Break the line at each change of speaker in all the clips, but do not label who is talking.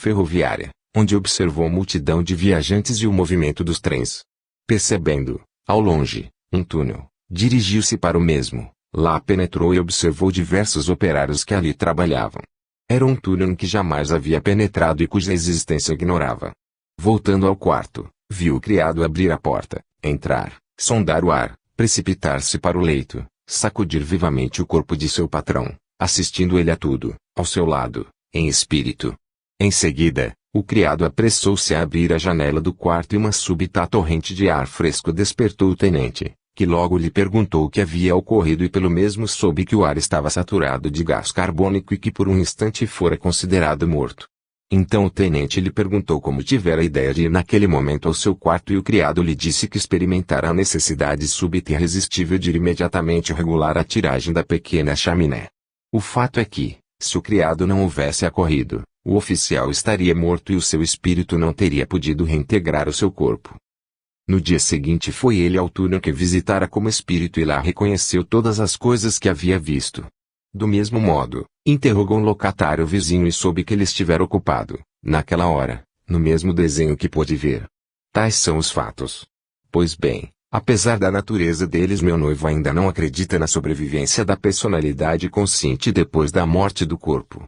ferroviária, onde observou a multidão de viajantes e o movimento dos trens. Percebendo, ao longe, um túnel, dirigiu-se para o mesmo. Lá penetrou e observou diversos operários que ali trabalhavam. Era um túnel em que jamais havia penetrado e cuja existência ignorava. Voltando ao quarto, viu o criado abrir a porta, entrar, sondar o ar, precipitar-se para o leito, sacudir vivamente o corpo de seu patrão, assistindo ele a tudo, ao seu lado, em espírito. Em seguida, o criado apressou-se a abrir a janela do quarto e uma súbita torrente de ar fresco despertou o tenente, que logo lhe perguntou o que havia ocorrido e pelo mesmo soube que o ar estava saturado de gás carbônico e que por um instante fora considerado morto. Então o tenente lhe perguntou como tivera a ideia de ir naquele momento ao seu quarto e o criado lhe disse que experimentara a necessidade súbita e irresistível de ir imediatamente regular a tiragem da pequena chaminé. O fato é que, se o criado não houvesse acorrido, o oficial estaria morto e o seu espírito não teria podido reintegrar o seu corpo. No dia seguinte foi ele ao túnel que visitara como espírito e lá reconheceu todas as coisas que havia visto. Do mesmo modo, interrogou um locatário vizinho e soube que ele estivera ocupado, naquela hora, no mesmo desenho que pôde ver. Tais são os fatos. Pois bem, apesar da natureza deles, meu noivo ainda não acredita na sobrevivência da personalidade consciente depois da morte do corpo.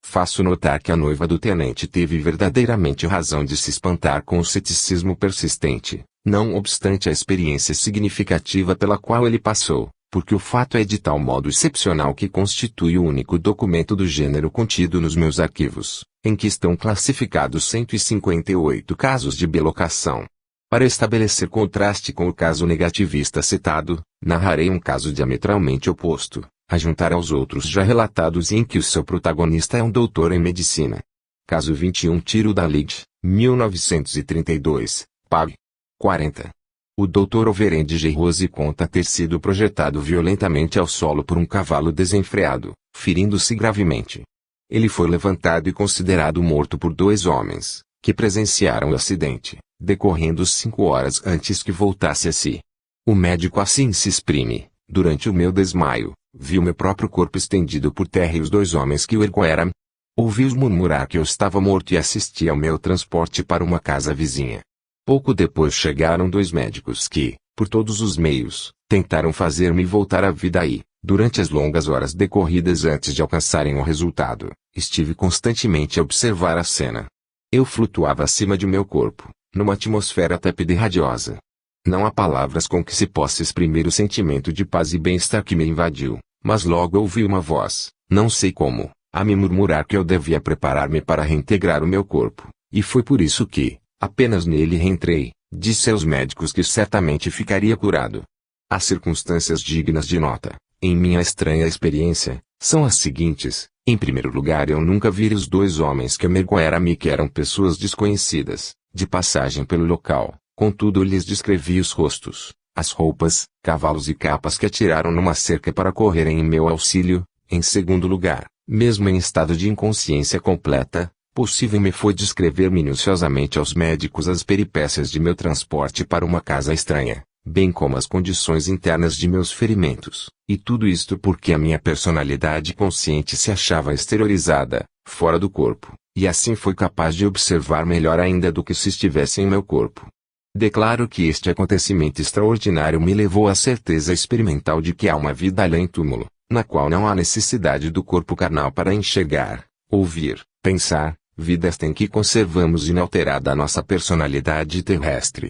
Faço notar que a noiva do tenente teve verdadeiramente razão de se espantar com o ceticismo persistente, não obstante a experiência significativa pela qual ele passou, porque o fato é de tal modo excepcional que constitui o único documento do gênero contido nos meus arquivos, em que estão classificados 158 casos de bilocação. Para estabelecer contraste com o caso negativista citado, narrarei um caso diametralmente oposto, a juntar aos outros já relatados e em que o seu protagonista é um doutor em medicina. Caso 21 Tiro da Lid, 1932, pág. 40. O Dr. Overend G. Rose conta ter sido projetado violentamente ao solo por um cavalo desenfreado, ferindo-se gravemente. Ele foi levantado e considerado morto por 2 homens, que presenciaram o acidente, decorrendo 5 horas antes que voltasse a si. O médico assim se exprime: durante o meu desmaio, vi o meu próprio corpo estendido por terra e os 2 homens que o ergueram. Ouvi-os murmurar que eu estava morto e assisti ao meu transporte para uma casa vizinha. Pouco depois chegaram 2 médicos que, por todos os meios, tentaram fazer-me voltar à vida e, durante as longas horas decorridas antes de alcançarem o resultado, estive constantemente a observar a cena. Eu flutuava acima de meu corpo, numa atmosfera tépida e radiosa. Não há palavras com que se possa exprimir o sentimento de paz e bem-estar que me invadiu, mas logo ouvi uma voz, não sei como, a me murmurar que eu devia preparar-me para reintegrar o meu corpo, e foi por isso que, apenas nele reentrei, disse aos médicos que certamente ficaria curado. As circunstâncias dignas de nota, em minha estranha experiência, são as seguintes: em primeiro lugar, eu nunca vi os 2 homens que me ergueram que eram pessoas desconhecidas, de passagem pelo local, contudo eu lhes descrevi os rostos, as roupas, cavalos e capas que atiraram numa cerca para correrem em meu auxílio. Em segundo lugar, mesmo em estado de inconsciência completa, possível me foi descrever minuciosamente aos médicos as peripécias de meu transporte para uma casa estranha, bem como as condições internas de meus ferimentos, e tudo isto porque a minha personalidade consciente se achava exteriorizada, fora do corpo, e assim foi capaz de observar melhor ainda do que se estivesse em meu corpo. Declaro que este acontecimento extraordinário me levou à certeza experimental de que há uma vida além túmulo, na qual não há necessidade do corpo carnal para enxergar, ouvir, pensar, vida esta em que conservamos inalterada a nossa personalidade terrestre.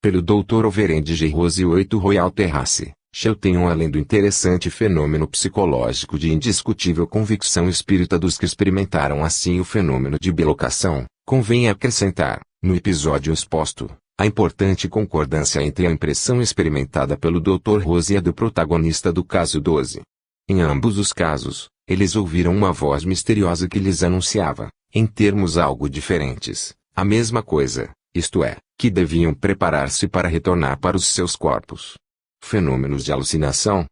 Pelo Dr. Overend G. Rose 8 Royal Terrace, eu tenho além do interessante fenômeno psicológico de indiscutível convicção espírita dos que experimentaram assim o fenômeno de bilocação, convém acrescentar, no episódio exposto, a importante concordância entre a impressão experimentada pelo Dr. Rose e a do protagonista do caso 12. Em ambos os casos, eles ouviram uma voz misteriosa que lhes anunciava, em termos algo diferentes, a mesma coisa, isto é, que deviam preparar-se para retornar para os seus corpos. Fenômenos de alucinação?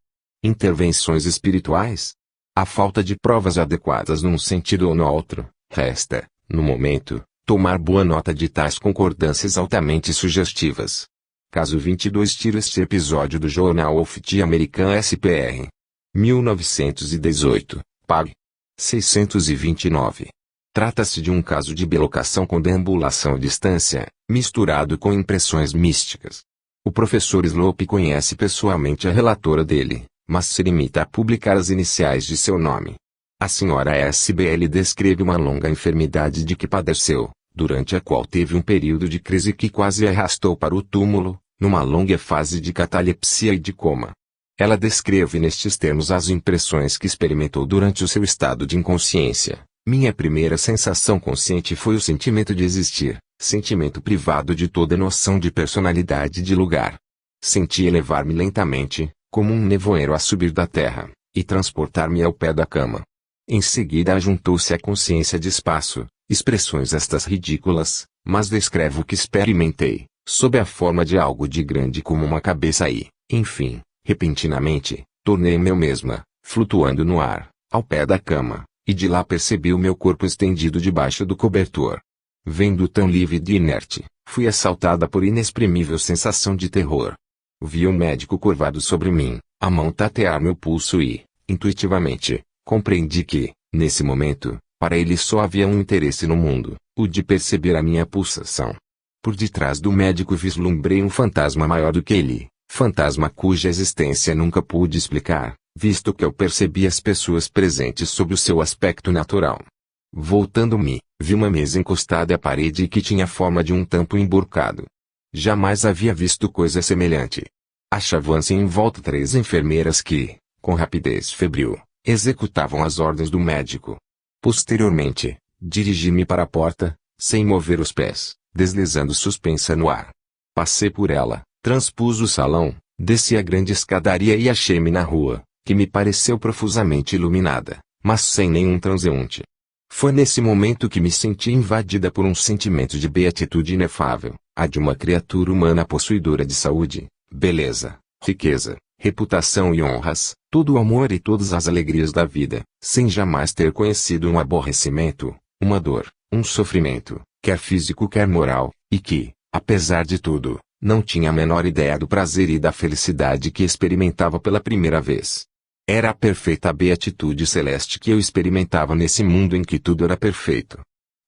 Intervenções espirituais? A falta de provas adequadas num sentido ou no outro, resta, no momento, tomar boa nota de tais concordâncias altamente sugestivas. Caso 22 tiro este episódio do Journal of the American SPR. 1918, pág. 629. Trata-se de um caso de bilocação com deambulação à distância, misturado com impressões místicas. O professor Slope conhece pessoalmente a relatora dele, mas se limita a publicar as iniciais de seu nome. A senhora SBL descreve uma longa enfermidade de que padeceu, durante a qual teve um período de crise que quase a arrastou para o túmulo, numa longa fase de catalepsia e de coma. Ela descreve nestes termos as impressões que experimentou durante o seu estado de inconsciência. Minha primeira sensação consciente foi o sentimento de existir, sentimento privado de toda noção de personalidade e de lugar. Senti elevar-me lentamente, como um nevoeiro a subir da terra, e transportar-me ao pé da cama. Em seguida ajuntou-se a consciência de espaço, expressões estas ridículas, mas descrevo o que experimentei, sob a forma de algo de grande como uma cabeça e, enfim, repentinamente, tornei-me eu mesma, flutuando no ar, ao pé da cama. E de lá percebi o meu corpo estendido debaixo do cobertor. Vendo tão lívida e inerte, fui assaltada por inexprimível sensação de terror. Vi o médico curvado sobre mim, a mão tatear meu pulso e, intuitivamente, compreendi que, nesse momento, para ele só havia um interesse no mundo, o de perceber a minha pulsação. Por detrás do médico vislumbrei um fantasma maior do que ele, fantasma cuja existência nunca pude explicar, visto que eu percebi as pessoas presentes sob o seu aspecto natural. Voltando-me, vi uma mesa encostada à parede e que tinha forma de um tampo emburcado. Jamais havia visto coisa semelhante. Achavam-se em volta 3 enfermeiras que, com rapidez febril, executavam as ordens do médico. Posteriormente, dirigi-me para a porta, sem mover os pés, deslizando suspensa no ar. Passei por ela, transpus o salão, desci a grande escadaria e achei-me na rua, que me pareceu profusamente iluminada, mas sem nenhum transeunte. Foi nesse momento que me senti invadida por um sentimento de beatitude inefável, a de uma criatura humana possuidora de saúde, beleza, riqueza, reputação e honras, todo o amor e todas as alegrias da vida, sem jamais ter conhecido um aborrecimento, uma dor, um sofrimento, quer físico quer moral, e que, apesar de tudo, não tinha a menor ideia do prazer e da felicidade que experimentava pela primeira vez. Era a perfeita beatitude celeste que eu experimentava nesse mundo em que tudo era perfeito.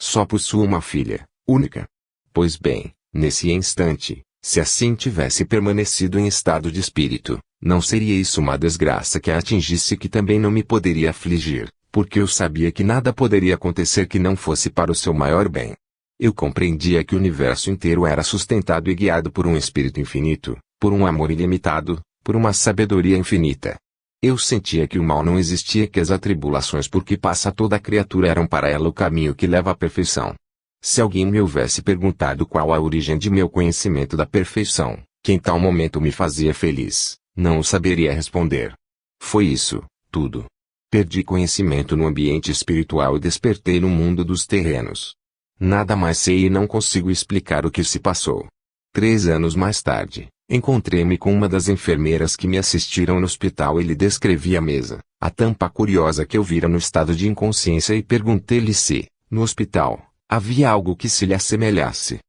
Só possuo uma filha, única. Pois bem, nesse instante, se assim tivesse permanecido em estado de espírito, não seria isso uma desgraça que a atingisse que também não me poderia afligir, porque eu sabia que nada poderia acontecer que não fosse para o seu maior bem. Eu compreendia que o universo inteiro era sustentado e guiado por um espírito infinito, por um amor ilimitado, por uma sabedoria infinita. Eu sentia que o mal não existia, que as atribulações por que passa toda a criatura eram para ela o caminho que leva à perfeição. Se alguém me houvesse perguntado qual a origem de meu conhecimento da perfeição, que em tal momento me fazia feliz, não o saberia responder. Foi isso, tudo. Perdi conhecimento no ambiente espiritual e despertei no mundo dos terrenos. Nada mais sei e não consigo explicar o que se passou. 3 anos mais tarde, encontrei-me com uma das enfermeiras que me assistiram no hospital e lhe descrevi a mesa, a tampa curiosa que eu vira no estado de inconsciência e perguntei-lhe se, no hospital, havia algo que se lhe assemelhasse.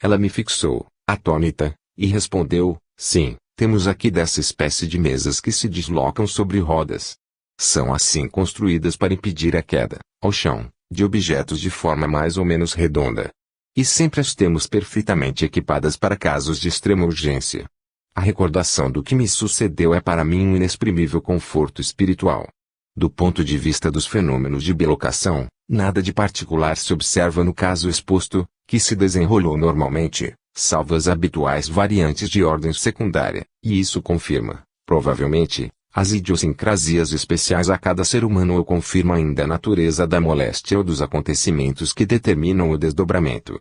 Ela me fixou, atônita, e respondeu, sim, temos aqui dessa espécie de mesas que se deslocam sobre rodas. São assim construídas para impedir a queda, ao chão, de objetos de forma mais ou menos redonda. E sempre as temos perfeitamente equipadas para casos de extrema urgência. A recordação do que me sucedeu é para mim um inexprimível conforto espiritual. Do ponto de vista dos fenômenos de bilocação, nada de particular se observa no caso exposto, que se desenrolou normalmente, salvo as habituais variantes de ordem secundária, e isso confirma, provavelmente, as idiosincrasias especiais a cada ser humano ou confirma ainda a natureza da moléstia ou dos acontecimentos que determinam o desdobramento.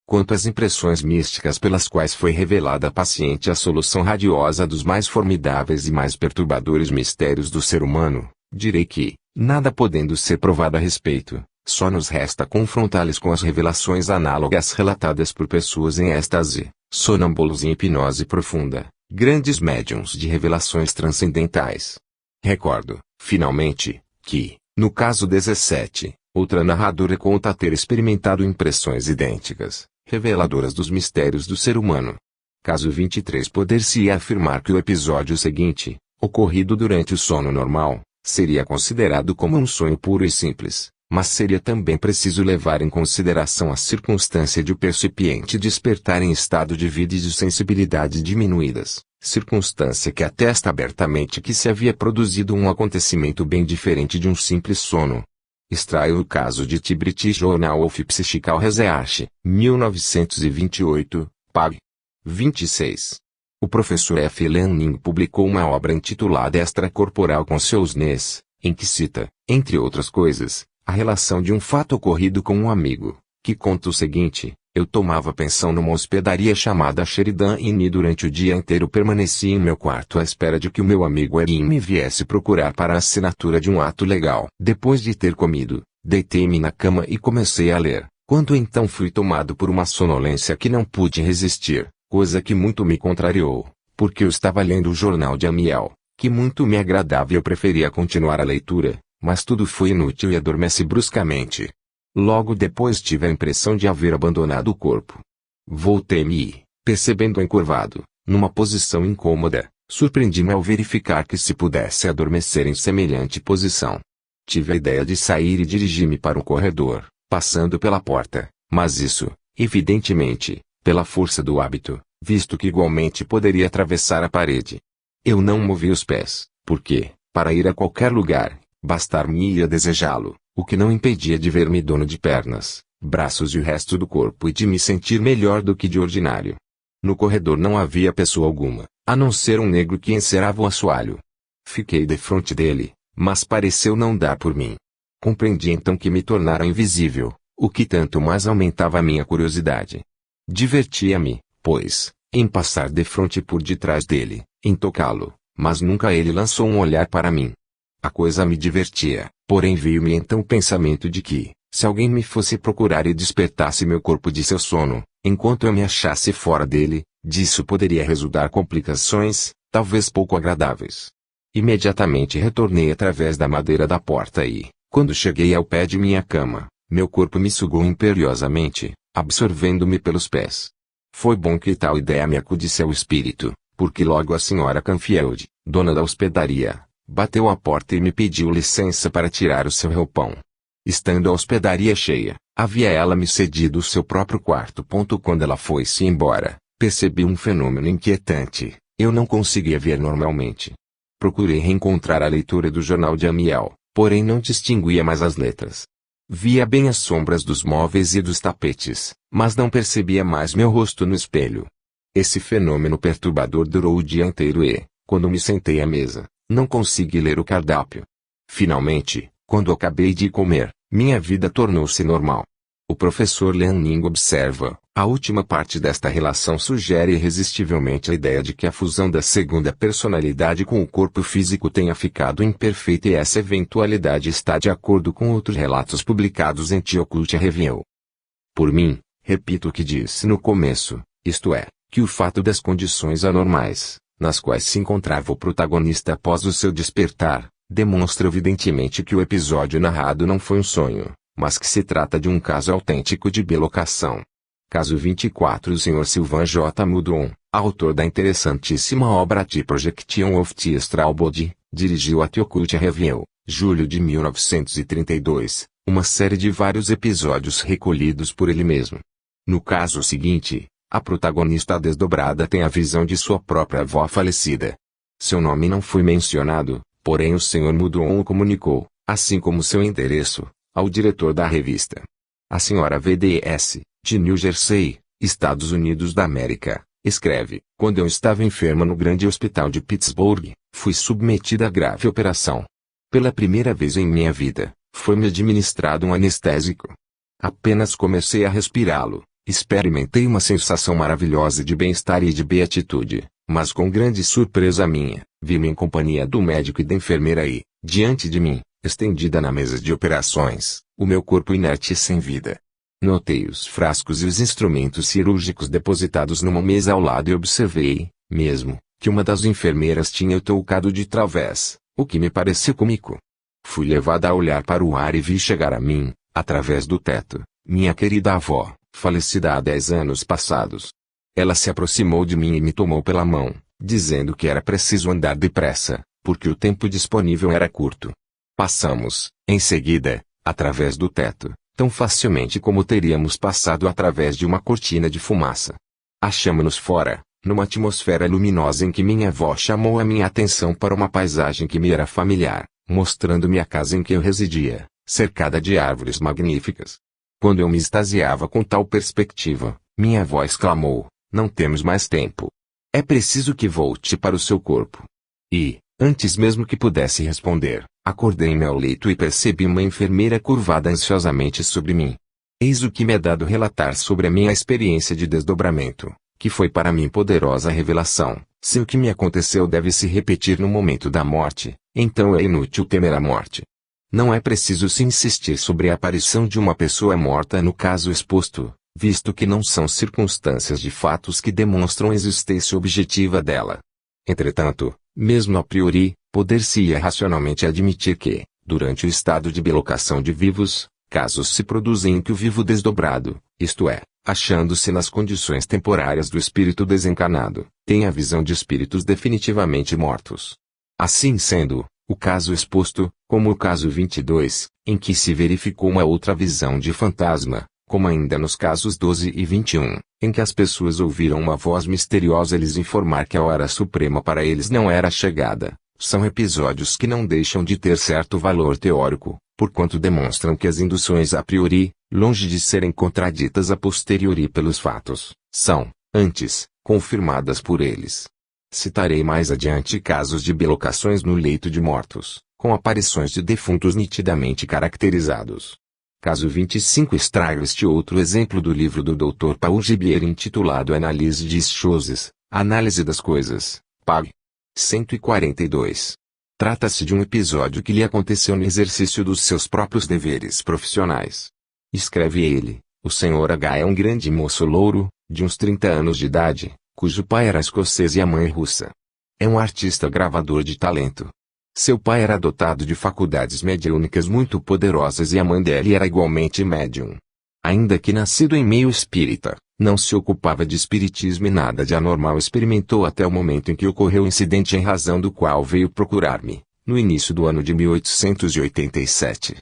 Quanto às impressões místicas pelas quais foi revelada à paciente a solução radiosa dos mais formidáveis e mais perturbadores mistérios do ser humano, direi que, nada podendo ser provado a respeito, só nos resta confrontá-las com as revelações análogas relatadas por pessoas em êxtase, sonâmbulos em hipnose profunda, grandes médiuns de revelações transcendentais. Recordo, finalmente, que, no caso 17, outra narradora conta ter experimentado impressões idênticas, reveladoras dos mistérios do ser humano. Caso 23, poder-se afirmar que o episódio seguinte, ocorrido durante o sono normal, seria considerado como um sonho puro e simples, Mas seria também preciso levar em consideração a circunstância de o percipiente despertar em estado de vida e de sensibilidade diminuídas, circunstância que atesta abertamente que se havia produzido um acontecimento bem diferente de um simples sono. Extraio o caso de British Journal of Psychical Research, 1928, pág. 26. O professor F. Lanning publicou uma obra intitulada Extracorporal Consciousness, em que cita, entre outras coisas, a relação de um fato ocorrido com um amigo, que conta o seguinte: eu tomava pensão numa hospedaria chamada Sheridan Inn e durante o dia inteiro permaneci em meu quarto à espera de que o meu amigo Erin me viesse procurar para a assinatura de um ato legal. Depois de ter comido, deitei-me na cama e comecei a ler, quando então fui tomado por uma sonolência que não pude resistir, coisa que muito me contrariou, porque eu estava lendo o jornal de Amiel, que muito me agradava e eu preferia continuar a leitura. Mas tudo foi inútil e adormeci bruscamente. Logo depois tive a impressão de haver abandonado o corpo. Voltei-me e, percebendo encurvado, numa posição incômoda, surpreendi-me ao verificar que se pudesse adormecer em semelhante posição. Tive a ideia de sair e dirigi-me para um corredor, passando pela porta, mas isso, evidentemente, pela força do hábito, visto que igualmente poderia atravessar a parede. Eu não movi os pés, porque, para ir a qualquer lugar, bastar-me-ia desejá-lo, o que não impedia de ver-me dono de pernas, braços e o resto do corpo e de me sentir melhor do que de ordinário. No corredor não havia pessoa alguma, a não ser um negro que encerava o assoalho. Fiquei defronte dele, mas pareceu não dar por mim. Compreendi então que me tornara invisível, o que tanto mais aumentava a minha curiosidade. Divertia-me, pois, em passar defronte por detrás dele, em tocá-lo, mas nunca ele lançou um olhar para mim. A coisa me divertia, porém veio-me então o pensamento de que, se alguém me fosse procurar e despertasse meu corpo de seu sono, enquanto eu me achasse fora dele, disso poderia resultar complicações, talvez pouco agradáveis. Imediatamente retornei através da madeira da porta e, quando cheguei ao pé de minha cama, meu corpo me sugou imperiosamente, absorvendo-me pelos pés. Foi bom que tal ideia me acudisse ao espírito, porque logo a senhora Canfield, dona da hospedaria, bateu à porta e me pediu licença para tirar o seu roupão. Estando a hospedaria cheia, havia ela me cedido o seu próprio quarto. Quando ela foi-se embora, percebi um fenômeno inquietante, eu não conseguia ver normalmente. Procurei reencontrar a leitura do jornal de Amiel, porém não distinguia mais as letras. Via bem as sombras dos móveis e dos tapetes, mas não percebia mais meu rosto no espelho. Esse fenômeno perturbador durou o dia inteiro e, quando me sentei à mesa, não consegui ler o cardápio. Finalmente, quando acabei de comer, minha vida tornou-se normal. O professor Lanning observa, a última parte desta relação sugere irresistivelmente a ideia de que a fusão da segunda personalidade com o corpo físico tenha ficado imperfeita e essa eventualidade está de acordo com outros relatos publicados em The Occult Review. Por mim, repito o que disse no começo, isto é, que o fato das condições anormais, nas quais se encontrava o protagonista após o seu despertar, demonstra evidentemente que o episódio narrado não foi um sonho, mas que se trata de um caso autêntico de bilocação. Caso 24. O Sr. Sylvain J. Moudon, autor da interessantíssima obra The Projection of the Astral Body, dirigiu a The Occult Review, julho de 1932, uma série de vários episódios recolhidos por ele mesmo. No caso seguinte, a protagonista desdobrada tem a visão de sua própria avó falecida. Seu nome não foi mencionado, porém o Sr. Moudon o comunicou, assim como seu endereço, ao diretor da revista. A Sra. VDS, de New Jersey, Estados Unidos da América, escreve: quando eu estava enferma no grande hospital de Pittsburgh, fui submetida a grave operação. Pela primeira vez em minha vida, foi-me administrado um anestésico. Apenas comecei a respirá-lo, experimentei uma sensação maravilhosa de bem-estar e de beatitude, mas com grande surpresa minha, vi-me em companhia do médico e da enfermeira e, diante de mim, estendida na mesa de operações, o meu corpo inerte e sem vida. Notei os frascos e os instrumentos cirúrgicos depositados numa mesa ao lado e observei, mesmo, que uma das enfermeiras tinha o toucado de través, o que me pareceu cômico. Fui levada a olhar para o ar e vi chegar a mim, através do teto, minha querida avó, falecida há 10 anos passados. Ela se aproximou de mim e me tomou pela mão, dizendo que era preciso andar depressa, porque o tempo disponível era curto. Passamos, em seguida, através do teto, tão facilmente como teríamos passado através de uma cortina de fumaça. Achamo-nos fora, numa atmosfera luminosa em que minha avó chamou a minha atenção para uma paisagem que me era familiar, mostrando-me a casa em que eu residia, cercada de árvores magníficas. Quando eu me extasiava com tal perspectiva, minha avó exclamou: "Não temos mais tempo. É preciso que volte para o seu corpo." E, antes mesmo que pudesse responder, acordei em meu leito e percebi uma enfermeira curvada ansiosamente sobre mim. Eis o que me é dado relatar sobre a minha experiência de desdobramento, que foi para mim poderosa revelação. Se o que me aconteceu deve se repetir no momento da morte, então é inútil temer a morte. Não é preciso se insistir sobre a aparição de uma pessoa morta no caso exposto, visto que não são circunstâncias de fatos que demonstram a existência objetiva dela. Entretanto, mesmo a priori, poder-se-ia racionalmente admitir que, durante o estado de bilocação de vivos, casos se produzem em que o vivo desdobrado, isto é, achando-se nas condições temporárias do espírito desencarnado, tem a visão de espíritos definitivamente mortos. Assim sendo, o caso exposto, como o caso 22, em que se verificou uma outra visão de fantasma, como ainda nos casos 12 e 21, em que as pessoas ouviram uma voz misteriosa lhes informar que a hora suprema para eles não era chegada, são episódios que não deixam de ter certo valor teórico, porquanto demonstram que as induções a priori, longe de serem contraditas a posteriori pelos fatos, são, antes, confirmadas por eles. Citarei mais adiante casos de bilocações no leito de mortos, com aparições de defuntos nitidamente caracterizados. Caso 25 extraio este outro exemplo do livro do Dr. Paul Gibier intitulado Analyse des choses, Análise das Coisas, pag. 142. Trata-se de um episódio que lhe aconteceu no exercício dos seus próprios deveres profissionais. Escreve ele: o Sr. H. é um grande moço louro, de uns 30 anos de idade, cujo pai era escocês e a mãe russa. É um artista gravador de talento. Seu pai era dotado de faculdades mediúnicas muito poderosas e a mãe dele era igualmente médium. Ainda que nascido em meio espírita, não se ocupava de espiritismo e nada de anormal experimentou até o momento em que ocorreu o incidente em razão do qual veio procurar-me, no início do ano de 1887.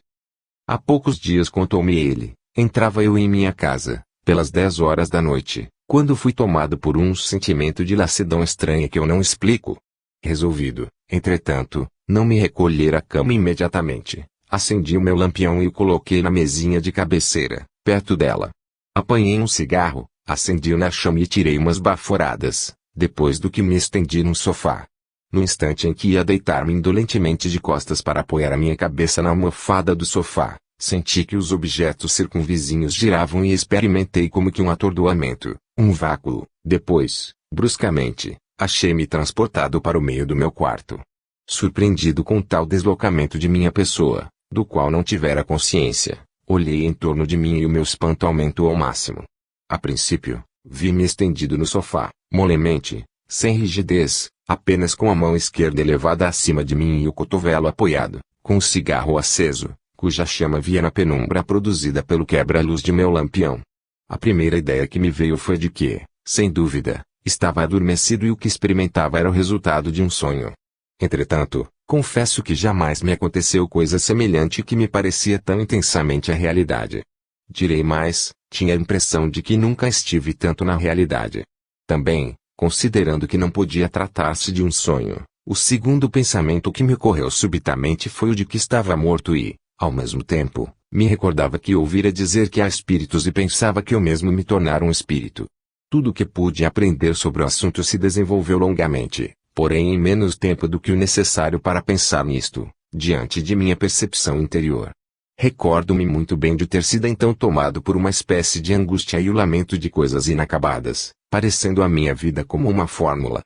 Há poucos dias, contou-me ele, entrava eu em minha casa, pelas 10 horas da noite, quando fui tomado por um sentimento de lassidão estranha que eu não explico. Resolvido, entretanto, não me recolher à cama imediatamente, acendi o meu lampião e o coloquei na mesinha de cabeceira, perto dela. Apanhei um cigarro, acendi-o na chama e tirei umas baforadas, depois do que me estendi num sofá. No instante em que ia deitar-me indolentemente de costas para apoiar a minha cabeça na almofada do sofá, senti que os objetos circunvizinhos giravam e experimentei como que um atordoamento, um vácuo. Depois, bruscamente, achei-me transportado para o meio do meu quarto. Surpreendido com tal deslocamento de minha pessoa, do qual não tivera consciência, olhei em torno de mim e o meu espanto aumentou ao máximo. A princípio, vi-me estendido no sofá, molemente, sem rigidez, apenas com a mão esquerda elevada acima de mim e o cotovelo apoiado, com o cigarro aceso, cuja chama via na penumbra produzida pelo quebra-luz de meu lampião. A primeira ideia que me veio foi de que, sem dúvida, estava adormecido e o que experimentava era o resultado de um sonho. Entretanto, confesso que jamais me aconteceu coisa semelhante que me parecia tão intensamente a realidade. Direi mais, tinha a impressão de que nunca estive tanto na realidade. Também, considerando que não podia tratar-se de um sonho, o segundo pensamento que me ocorreu subitamente foi o de que estava morto e, ao mesmo tempo, me recordava que ouvira dizer que há espíritos e pensava que eu mesmo me tornara um espírito. Tudo o que pude aprender sobre o assunto se desenvolveu longamente, porém em menos tempo do que o necessário para pensar nisto, diante de minha percepção interior. Recordo-me muito bem de ter sido então tomado por uma espécie de angústia e o lamento de coisas inacabadas, parecendo a minha vida como uma fórmula.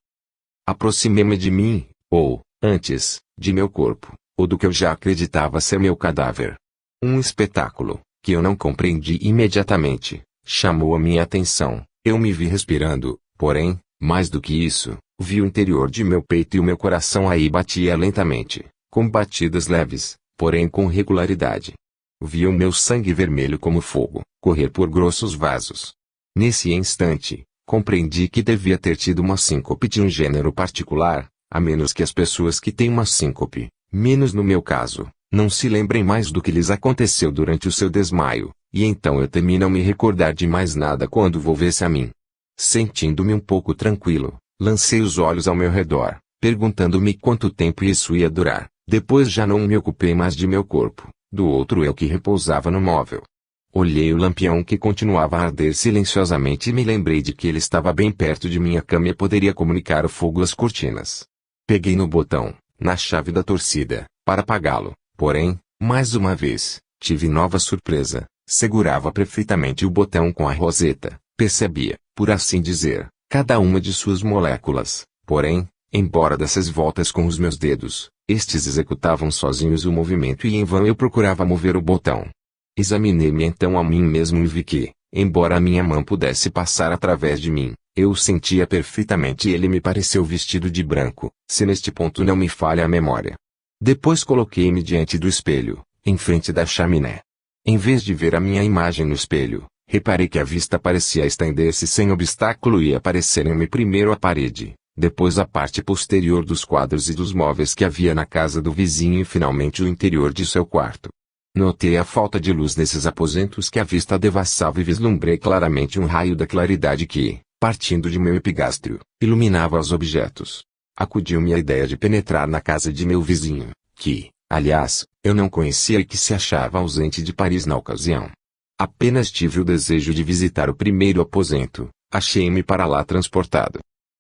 Aproximei-me de mim, ou, antes, de meu corpo, ou do que eu já acreditava ser meu cadáver. Um espetáculo, que eu não compreendi imediatamente, chamou a minha atenção. Eu me vi respirando, porém, mais do que isso, vi o interior de meu peito e o meu coração aí batia lentamente, com batidas leves, porém com regularidade. Vi o meu sangue vermelho como fogo, correr por grossos vasos. Nesse instante, compreendi que devia ter tido uma síncope de um gênero particular, a menos que as pessoas que têm uma síncope, menos no meu caso, Não se lembrem mais do que lhes aconteceu durante o seu desmaio, e então eu temi não me recordar de mais nada quando volvesse a mim. Sentindo-me um pouco tranquilo, lancei os olhos ao meu redor, perguntando-me quanto tempo isso ia durar. Depois já não me ocupei mais de meu corpo, do outro eu que repousava no móvel. Olhei o lampião que continuava a arder silenciosamente e me lembrei de que ele estava bem perto de minha cama e poderia comunicar o fogo às cortinas. Peguei no botão, na chave da torcida, para apagá-lo, porém, mais uma vez, tive nova surpresa. Segurava perfeitamente o botão com a roseta, percebia, por assim dizer, cada uma de suas moléculas, porém, embora dessas voltas com os meus dedos, estes executavam sozinhos o movimento e em vão eu procurava mover o botão. Examinei-me então a mim mesmo e vi que, embora a minha mão pudesse passar através de mim, eu o sentia perfeitamente e ele me pareceu vestido de branco, se neste ponto não me falha a memória. Depois coloquei-me diante do espelho, em frente da chaminé. Em vez de ver a minha imagem no espelho, reparei que a vista parecia estender-se sem obstáculo e apareceram-me primeiro a parede, depois a parte posterior dos quadros e dos móveis que havia na casa do vizinho e finalmente o interior de seu quarto. Notei a falta de luz nesses aposentos que a vista devassava e vislumbrei claramente um raio da claridade que, partindo de meu epigástrio, iluminava os objetos. Acudiu-me a ideia de penetrar na casa de meu vizinho, que, aliás, eu não conhecia e que se achava ausente de Paris na ocasião. Apenas tive o desejo de visitar o primeiro aposento, achei-me para lá transportado.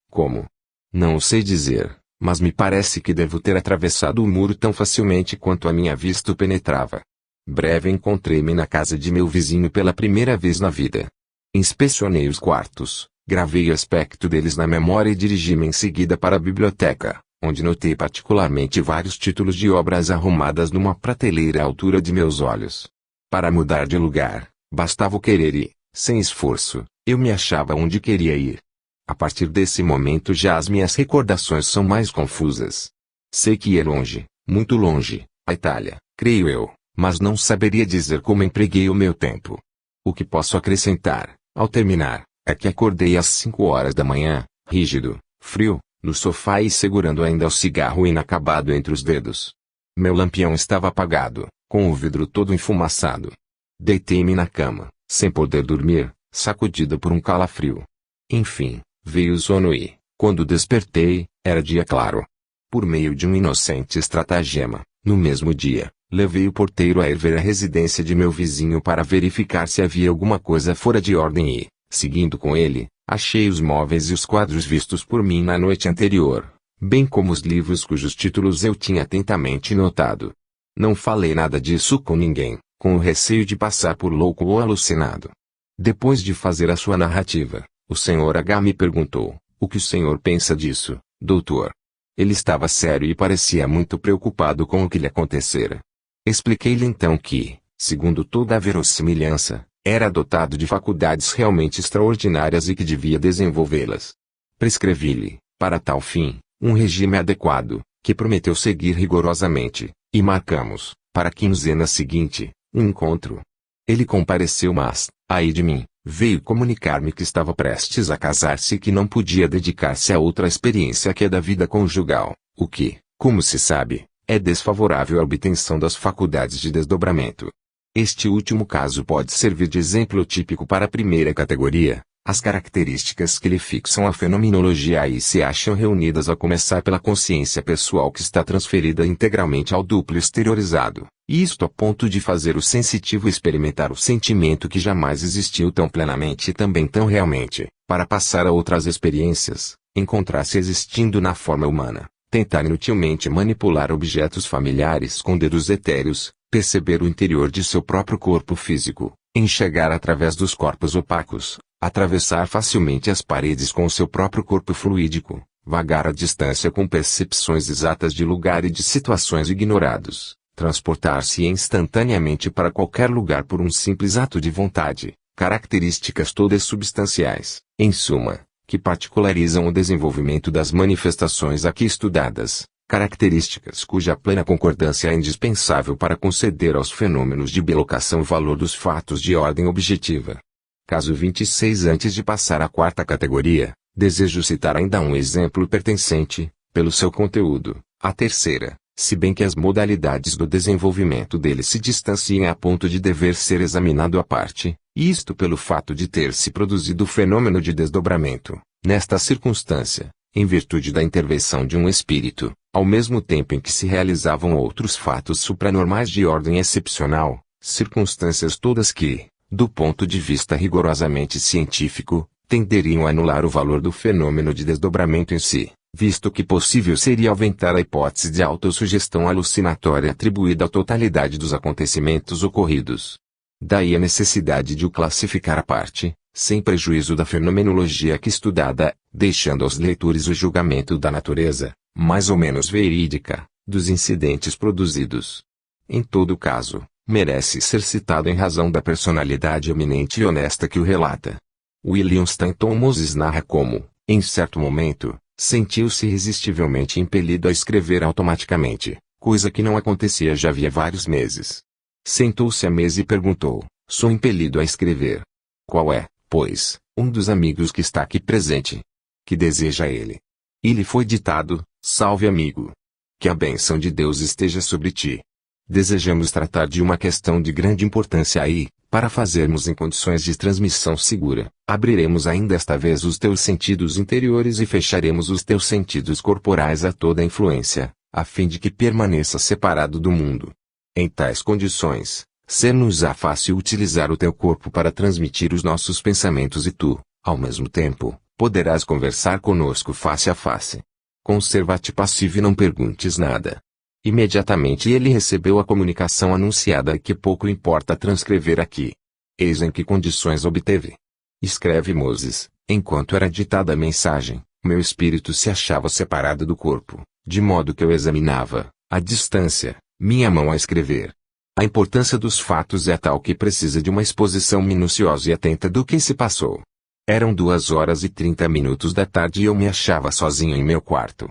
Como? Não o sei dizer, mas me parece que devo ter atravessado o muro tão facilmente quanto a minha vista o penetrava. Breve encontrei-me na casa de meu vizinho pela primeira vez na vida. Inspecionei os quartos, gravei o aspecto deles na memória e dirigi-me em seguida para a biblioteca, onde notei particularmente vários títulos de obras arrumadas numa prateleira à altura de meus olhos. Para mudar de lugar, bastava o querer e, sem esforço, eu me achava onde queria ir. A partir desse momento já as minhas recordações são mais confusas. Sei que ia longe, muito longe, a Itália, creio eu, mas não saberia dizer como empreguei o meu tempo. O que posso acrescentar, ao terminar, é que acordei às 5 horas da manhã, rígido, frio, no sofá e segurando ainda o cigarro inacabado entre os dedos. Meu lampião estava apagado, com o vidro todo enfumaçado. Deitei-me na cama, sem poder dormir, sacudido por um calafrio. Enfim, veio o sono e, quando despertei, era dia claro. Por meio de um inocente estratagema, no mesmo dia, levei o porteiro a ir ver a residência de meu vizinho para verificar se havia alguma coisa fora de ordem e, seguindo com ele, achei os móveis e os quadros vistos por mim na noite anterior, bem como os livros cujos títulos eu tinha atentamente notado. Não falei nada disso com ninguém, com o receio de passar por louco ou alucinado. Depois de fazer a sua narrativa, o Sr. H. me perguntou: "O que o senhor pensa disso, doutor?" Ele estava sério e parecia muito preocupado com o que lhe acontecera. Expliquei-lhe então que, segundo toda a verossimilhança, era dotado de faculdades realmente extraordinárias e que devia desenvolvê-las. Prescrevi-lhe, para tal fim, um regime adequado, que prometeu seguir rigorosamente, e marcamos, para a quinzena seguinte, um encontro. Ele compareceu mas, ai de mim, veio comunicar-me que estava prestes a casar-se e que não podia dedicar-se a outra experiência que a da vida conjugal, o que, como se sabe, é desfavorável à obtenção das faculdades de desdobramento. Este último caso pode servir de exemplo típico para a primeira categoria. As características que lhe fixam a fenomenologia aí se acham reunidas a começar pela consciência pessoal que está transferida integralmente ao duplo exteriorizado, e isto a ponto de fazer o sensitivo experimentar o sentimento que jamais existiu tão plenamente e também tão realmente, para passar a outras experiências, encontrar-se existindo na forma humana, tentar inutilmente manipular objetos familiares com dedos etéreos, perceber o interior de seu próprio corpo físico, enxergar através dos corpos opacos, atravessar facilmente as paredes com seu próprio corpo fluídico, vagar à distância com percepções exatas de lugar e de situações ignorados, transportar-se instantaneamente para qualquer lugar por um simples ato de vontade, características todas substanciais, em suma, que particularizam o desenvolvimento das manifestações aqui estudadas, características cuja plena concordância é indispensável para conceder aos fenômenos de bilocação o valor dos fatos de ordem objetiva. Caso 26. Antes de passar à quarta categoria, desejo citar ainda um exemplo pertencente, pelo seu conteúdo, à terceira, se bem que as modalidades do desenvolvimento dele se distanciem a ponto de dever ser examinado à parte, isto pelo fato de ter se produzido o fenômeno de desdobramento, nesta circunstância, em virtude da intervenção de um espírito, ao mesmo tempo em que se realizavam outros fatos supranormais de ordem excepcional, circunstâncias todas que, do ponto de vista rigorosamente científico, tenderiam a anular o valor do fenômeno de desdobramento em si, visto que possível seria aumentar a hipótese de autossugestão alucinatória atribuída à totalidade dos acontecimentos ocorridos. Daí a necessidade de o classificar à parte, sem prejuízo da fenomenologia aqui estudada, deixando aos leitores o julgamento da natureza, mais ou menos verídica, dos incidentes produzidos. Em todo caso, merece ser citado em razão da personalidade eminente e honesta que o relata. William Stanton Moses narra como, em certo momento, sentiu-se irresistivelmente impelido a escrever automaticamente, coisa que não acontecia já havia vários meses. Sentou-se à mesa e perguntou: "Sou impelido a escrever. Qual é, pois, um dos amigos que está aqui presente? Que deseja ele?" E lhe foi ditado: "Salve, amigo. Que a bênção de Deus esteja sobre ti. Desejamos tratar de uma questão de grande importância aí, para fazermos em condições de transmissão segura, abriremos ainda esta vez os teus sentidos interiores e fecharemos os teus sentidos corporais a toda influência, a fim de que permaneça separado do mundo. Em tais condições, ser-nos-á fácil utilizar o teu corpo para transmitir os nossos pensamentos e tu, ao mesmo tempo, poderás conversar conosco face a face. Conserva-te passivo e não perguntes nada." Imediatamente ele recebeu a comunicação anunciada que pouco importa transcrever aqui. Eis em que condições obteve. Escreve Moses: "Enquanto era ditada a mensagem, meu espírito se achava separado do corpo, de modo que eu examinava, à distância, minha mão a escrever." A importância dos fatos é tal que precisa de uma exposição minuciosa e atenta do que se passou. Eram 2h30 da tarde e eu me achava sozinho em meu quarto.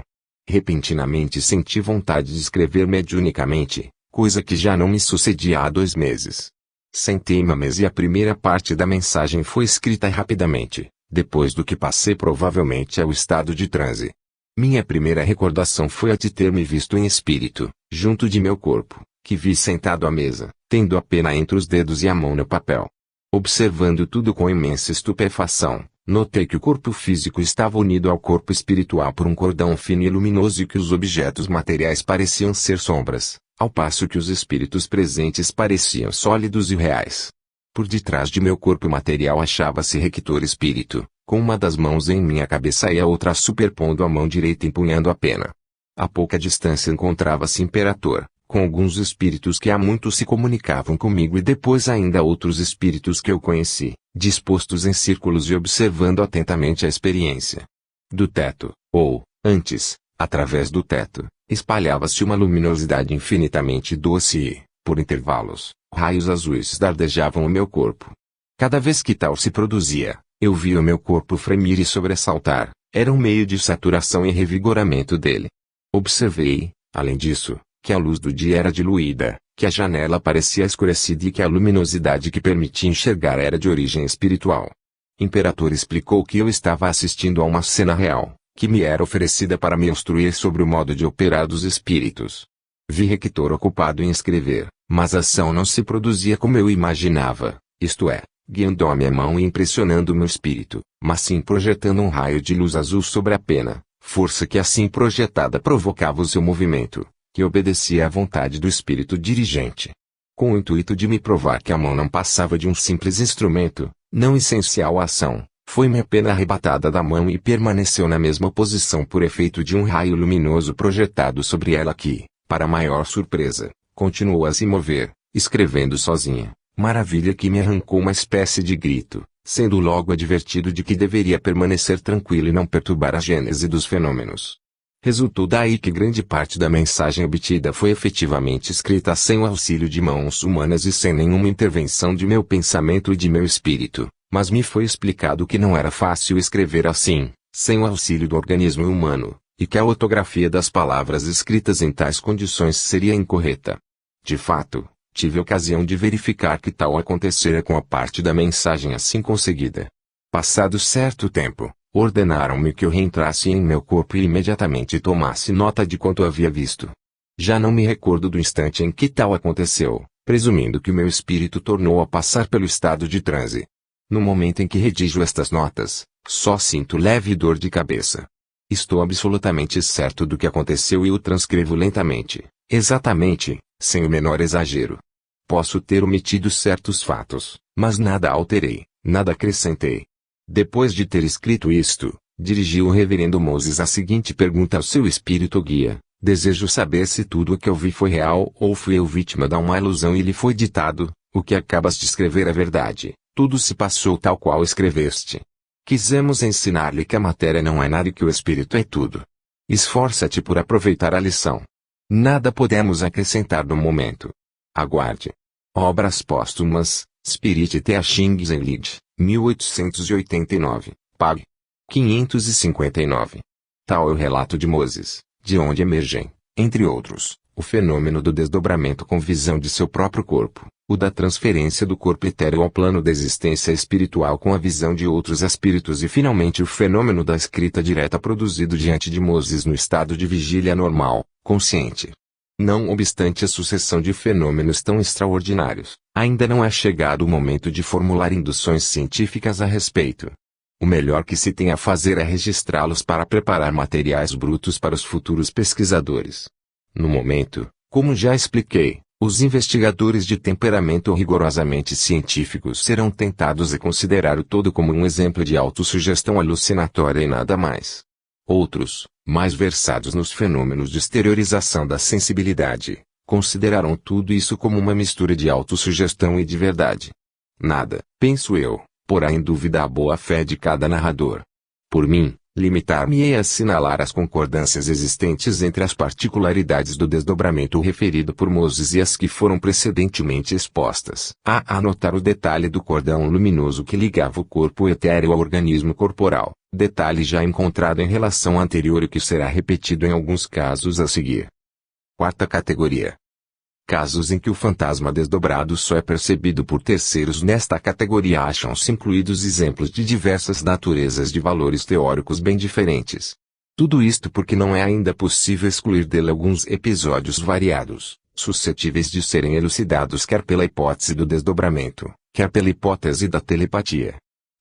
Repentinamente senti vontade de escrever mediunicamente, coisa que já não me sucedia há 2 meses. Sentei-me à mesa e a primeira parte da mensagem foi escrita rapidamente, depois do que passei provavelmente ao estado de transe. Minha primeira recordação foi a de ter me visto em espírito, junto de meu corpo, que vi sentado à mesa, tendo a pena entre os dedos e a mão no papel. Observando tudo com imensa estupefação, notei que o corpo físico estava unido ao corpo espiritual por um cordão fino e luminoso e que os objetos materiais pareciam ser sombras, ao passo que os espíritos presentes pareciam sólidos e reais. Por detrás de meu corpo material achava-se Rector Espírito, com uma das mãos em minha cabeça e a outra superpondo a mão direita empunhando a pena. A pouca distância encontrava-se Imperator, com alguns espíritos que há muito se comunicavam comigo e depois ainda outros espíritos que eu conheci, dispostos em círculos e observando atentamente a experiência. Do teto, ou, antes, através do teto, espalhava-se uma luminosidade infinitamente doce e, por intervalos, raios azuis dardejavam o meu corpo. Cada vez que tal se produzia, eu via o meu corpo fremir e sobressaltar, era um meio de saturação e revigoramento dele. Observei, além disso, que a luz do dia era diluída, que a janela parecia escurecida e que a luminosidade que permitia enxergar era de origem espiritual. Imperator explicou que eu estava assistindo a uma cena real, que me era oferecida para me instruir sobre o modo de operar dos espíritos. Vi Rector ocupado em escrever, mas a ação não se produzia como eu imaginava, isto é, guiando a minha mão e impressionando o meu espírito, mas sim projetando um raio de luz azul sobre a pena, força que assim projetada provocava o seu movimento, que obedecia à vontade do espírito dirigente. Com o intuito de me provar que a mão não passava de um simples instrumento, não essencial à ação, foi-me a pena arrebatada da mão e permaneceu na mesma posição por efeito de um raio luminoso projetado sobre ela que, para maior surpresa, continuou a se mover, escrevendo sozinha, maravilha que me arrancou uma espécie de grito, sendo logo advertido de que deveria permanecer tranquilo e não perturbar a gênese dos fenômenos. Resultou daí que grande parte da mensagem obtida foi efetivamente escrita sem o auxílio de mãos humanas e sem nenhuma intervenção de meu pensamento e de meu espírito, mas me foi explicado que não era fácil escrever assim, sem o auxílio do organismo humano, e que a ortografia das palavras escritas em tais condições seria incorreta. De fato, tive ocasião de verificar que tal acontecera com a parte da mensagem assim conseguida. Passado certo tempo, ordenaram-me que eu reentrasse em meu corpo e imediatamente tomasse nota de quanto havia visto. Já não me recordo do instante em que tal aconteceu, presumindo que o meu espírito tornou a passar pelo estado de transe. No momento em que redijo estas notas, só sinto leve dor de cabeça. Estou absolutamente certo do que aconteceu e o transcrevo lentamente, exatamente, sem o menor exagero. Posso ter omitido certos fatos, mas nada alterei, nada acrescentei. Depois de ter escrito isto, dirigiu o reverendo Moses a seguinte pergunta ao seu espírito guia: desejo saber se tudo o que eu vi foi real ou fui eu vítima de uma ilusão e lhe foi ditado: o que acabas de escrever é verdade, tudo se passou tal qual escreveste. Quisemos ensinar-lhe que a matéria não é nada e que o espírito é tudo. Esforça-te por aproveitar a lição. Nada podemos acrescentar no momento. Aguarde. Obras póstumas, Spirit Teachings Zenlid, 1889, pág. 559. Tal é o relato de Moses, de onde emergem, entre outros, o fenômeno do desdobramento com visão de seu próprio corpo, o da transferência do corpo etéreo ao plano da existência espiritual com a visão de outros espíritos e finalmente o fenômeno da escrita direta produzido diante de Moses no estado de vigília normal, consciente. Não obstante a sucessão de fenômenos tão extraordinários, ainda não é chegado o momento de formular induções científicas a respeito. O melhor que se tem a fazer é registrá-los para preparar materiais brutos para os futuros pesquisadores. No momento, como já expliquei, os investigadores de temperamento rigorosamente científicos serão tentados a considerar o todo como um exemplo de autossugestão alucinatória e nada mais. Outros, mais versados nos fenômenos de exteriorização da sensibilidade, considerarão tudo isso como uma mistura de autossugestão e de verdade. Nada, penso eu, porá em dúvida a boa-fé de cada narrador. Por mim, limitar-me-ei a assinalar as concordâncias existentes entre as particularidades do desdobramento referido por Moses e as que foram precedentemente expostas. A anotar o detalhe do cordão luminoso que ligava o corpo etéreo ao organismo corporal, detalhe já encontrado em relação anterior e que será repetido em alguns casos a seguir. Quarta categoria. Casos em que o fantasma desdobrado só é percebido por terceiros. Nesta categoria acham-se incluídos exemplos de diversas naturezas de valores teóricos bem diferentes. Tudo isto porque não é ainda possível excluir dele alguns episódios variados, suscetíveis de serem elucidados quer pela hipótese do desdobramento, quer pela hipótese da telepatia.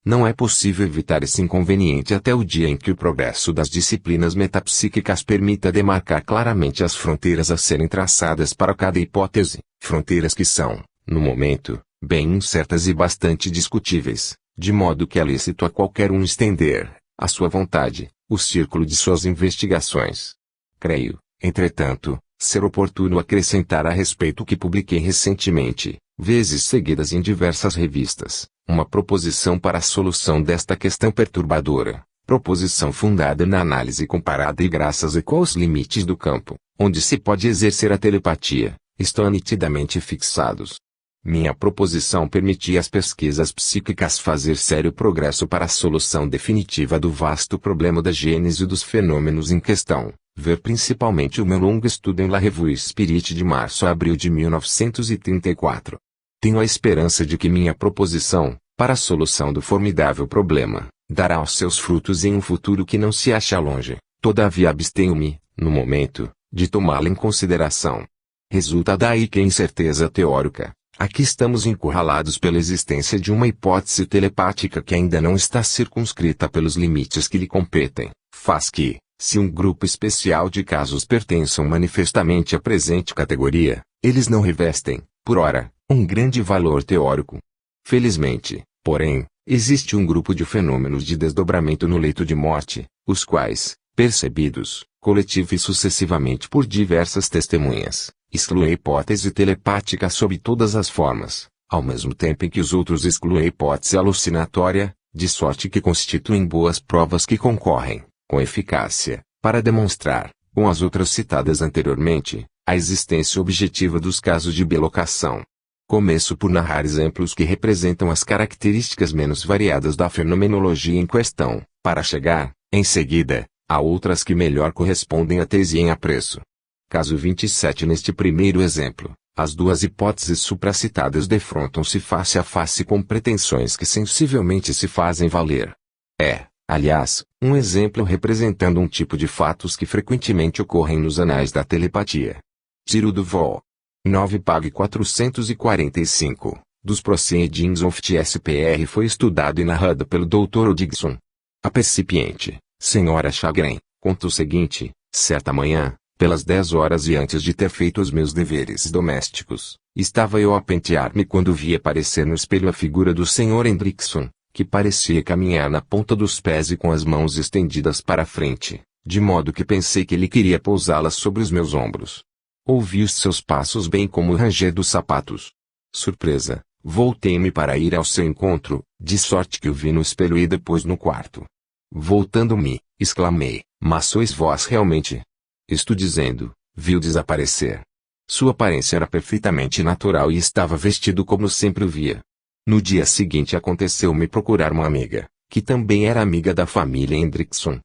Não é possível evitar esse inconveniente até o dia em que o progresso das disciplinas metapsíquicas permita demarcar claramente as fronteiras a serem traçadas para cada hipótese, fronteiras que são, no momento, bem incertas e bastante discutíveis, de modo que é lícito a qualquer um estender, à sua vontade, o círculo de suas investigações. Creio, entretanto, ser oportuno acrescentar a respeito que publiquei recentemente, vezes seguidas em diversas revistas, uma proposição para a solução desta questão perturbadora, proposição fundada na análise comparada e graças a qual os limites do campo, onde se pode exercer a telepatia, estão nitidamente fixados. Minha proposição permitia às pesquisas psíquicas fazer sério progresso para a solução definitiva do vasto problema da gênese dos fenômenos em questão, ver principalmente o meu longo estudo em La Revue Spirit de março a abril de 1934. Tenho a esperança de que minha proposição, para a solução do formidável problema, dará os seus frutos em um futuro que não se acha longe, todavia abstenho-me, no momento, de tomá-la em consideração. Resulta daí que a incerteza teórica, aqui estamos encurralados pela existência de uma hipótese telepática que ainda não está circunscrita pelos limites que lhe competem, faz que, se um grupo especial de casos pertençam manifestamente à presente categoria, eles não revestem, por ora, um grande valor teórico. Felizmente, porém, existe um grupo de fenômenos de desdobramento no leito de morte, os quais, percebidos, coletivo e sucessivamente por diversas testemunhas, excluem a hipótese telepática sob todas as formas, ao mesmo tempo em que os outros excluem a hipótese alucinatória, de sorte que constituem boas provas que concorrem, com eficácia, para demonstrar, com as outras citadas anteriormente, a existência objetiva dos casos de bilocação. Começo por narrar exemplos que representam as características menos variadas da fenomenologia em questão, para chegar, em seguida, a outras que melhor correspondem à tese em apreço. Caso 27. Neste primeiro exemplo, as duas hipóteses supracitadas defrontam-se face a face com pretensões que sensivelmente se fazem valer. É, aliás, um exemplo representando um tipo de fatos que frequentemente ocorrem nos anais da telepatia. Tiro do vol. 9 Pag 445, dos Proceedings of TSPR foi estudado e narrado pelo Dr. Dixon. A percipiente, Sra. Chagrin, conta o seguinte: certa manhã, pelas 10 horas e antes de ter feito os meus deveres domésticos, estava eu a pentear-me quando vi aparecer no espelho a figura do Sr. Hendrickson, que parecia caminhar na ponta dos pés e com as mãos estendidas para a frente, de modo que pensei que ele queria pousá-las sobre os meus ombros. Ouvi os seus passos bem como o ranger dos sapatos. Surpresa, voltei-me para ir ao seu encontro, de sorte que o vi no espelho e depois no quarto. Voltando-me, exclamei: mas sois vós realmente? Estou dizendo, vi-o desaparecer. Sua aparência era perfeitamente natural e estava vestido como sempre o via. No dia seguinte aconteceu-me procurar uma amiga, que também era amiga da família Hendrickson.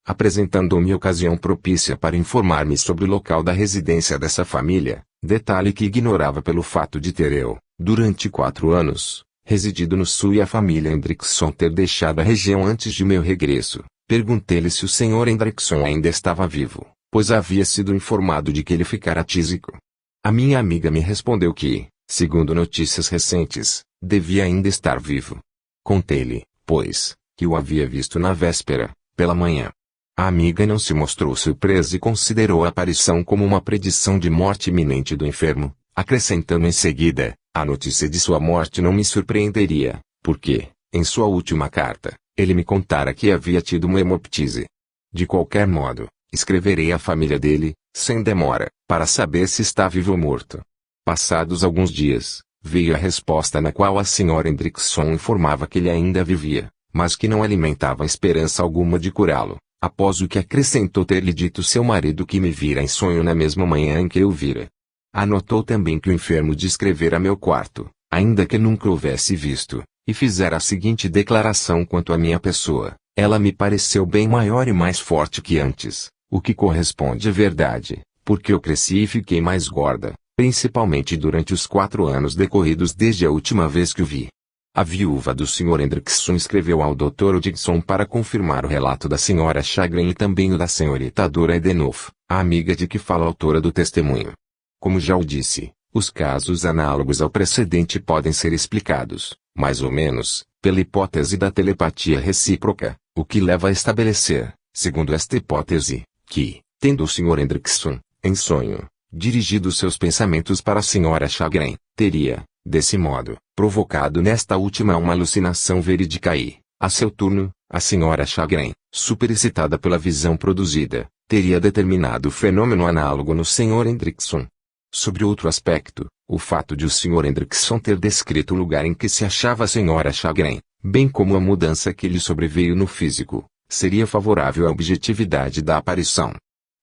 Apresentando-me ocasião propícia para informar-me sobre o local da residência dessa família, detalhe que ignorava pelo fato de ter eu, durante 4 anos, residido no sul e a família Hendrickson ter deixado a região antes de meu regresso, perguntei-lhe se o Sr. Hendrickson ainda estava vivo, pois havia sido informado de que ele ficara tísico. A minha amiga me respondeu que, segundo notícias recentes, devia ainda estar vivo. Contei-lhe, pois, que o havia visto na véspera, pela manhã. A amiga não se mostrou surpresa e considerou a aparição como uma predição de morte iminente do enfermo, acrescentando em seguida: a notícia de sua morte não me surpreenderia, porque, em sua última carta, ele me contara que havia tido uma hemoptise. De qualquer modo, escreverei à família dele, sem demora, para saber se está vivo ou morto. Passados alguns dias, veio a resposta na qual a Sra. Hendrickson informava que ele ainda vivia, mas que não alimentava esperança alguma de curá-lo. Após o que acrescentou ter-lhe dito seu marido que me vira em sonho na mesma manhã em que eu vira. Anotou também que o enfermo descrevera meu quarto, ainda que nunca houvesse visto, e fizera a seguinte declaração quanto à minha pessoa: ela me pareceu bem maior e mais forte que antes, o que corresponde à verdade, porque eu cresci e fiquei mais gorda, principalmente durante os 4 anos decorridos desde a última vez que o vi. A viúva do Sr. Hendrickson escreveu ao Dr. Dixon para confirmar o relato da Sra. Chagrin e também o da Sra. Dora Edenhoff, a amiga de que fala a autora do testemunho. Como já o disse, os casos análogos ao precedente podem ser explicados, mais ou menos, pela hipótese da telepatia recíproca, o que leva a estabelecer, segundo esta hipótese, que, tendo o Sr. Hendrickson, em sonho, dirigido seus pensamentos para a Sra. Chagrin, teria, desse modo, provocado nesta última uma alucinação verídica e, a seu turno, a Sra. Chagrin, superexcitada pela visão produzida, teria determinado o fenômeno análogo no Sr. Hendrickson. Sobre outro aspecto, o fato de o Sr. Hendrickson ter descrito o lugar em que se achava a Sra. Chagrin, bem como a mudança que lhe sobreveio no físico, seria favorável à objetividade da aparição.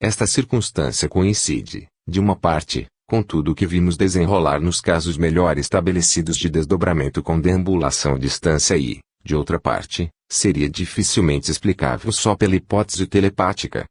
Esta circunstância coincide, de uma parte, com tudo o que vimos desenrolar nos casos melhor estabelecidos de desdobramento com deambulação à distância e, de outra parte, seria dificilmente explicável só pela hipótese telepática.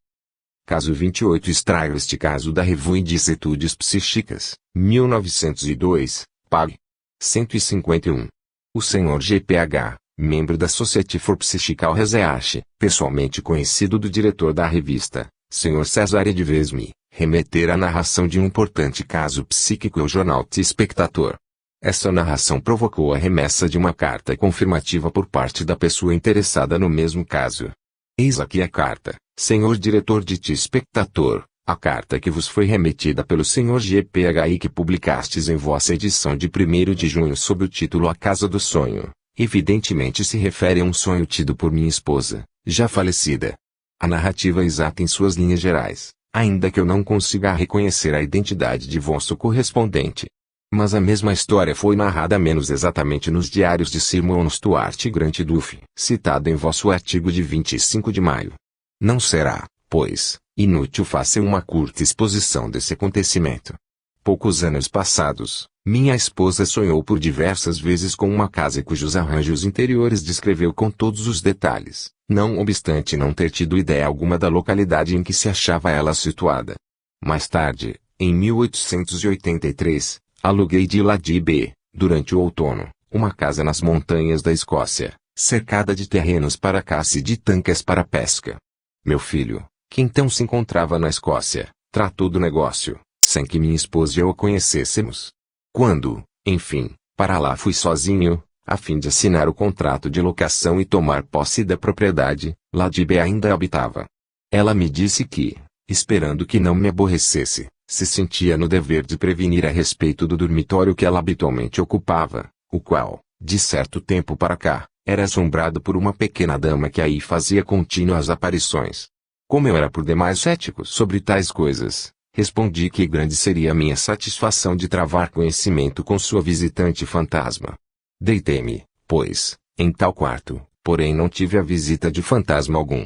Caso 28 extraio este caso da Revue d'Incertitudes Psíquicas, 1902, Pag. 151. O Sr. GPH, membro da Society for Psychical Research, pessoalmente conhecido do diretor da revista, Sr. César Edvesme, remeter a narração de um importante caso psíquico ao jornal The Spectator. Essa narração provocou a remessa de uma carta confirmativa por parte da pessoa interessada no mesmo caso. Eis aqui a carta, senhor diretor de The Spectator, a carta que vos foi remetida pelo Sr. GPH e que publicastes em vossa edição de 1º de junho sob o título A Casa do Sonho, evidentemente se refere a um sonho tido por minha esposa, já falecida. A narrativa exata em suas linhas gerais, ainda que eu não consiga reconhecer a identidade de vosso correspondente. Mas a mesma história foi narrada menos exatamente nos diários de Simon Stuart Grant Duff, citado em vosso artigo de 25 de maio. Não será, pois, inútil fazer uma curta exposição desse acontecimento. Poucos anos passados, minha esposa sonhou por diversas vezes com uma casa cujos arranjos interiores descreveu com todos os detalhes, não obstante não ter tido ideia alguma da localidade em que se achava ela situada. Mais tarde, em 1883, aluguei de Lady B, durante o outono, uma casa nas montanhas da Escócia, cercada de terrenos para caça e de tanques para pesca. Meu filho, que então se encontrava na Escócia, tratou do negócio, sem que minha esposa e eu a conhecêssemos. Quando, enfim, para lá fui sozinho, a fim de assinar o contrato de locação e tomar posse da propriedade, Lady B ainda habitava. Ela me disse que, esperando que não me aborrecesse, se sentia no dever de prevenir a respeito do dormitório que ela habitualmente ocupava, o qual, de certo tempo para cá, era assombrado por uma pequena dama que aí fazia contínuas aparições. Como eu era por demais cético sobre tais coisas, respondi que grande seria a minha satisfação de travar conhecimento com sua visitante fantasma. Deitei-me, pois, em tal quarto, porém não tive a visita de fantasma algum.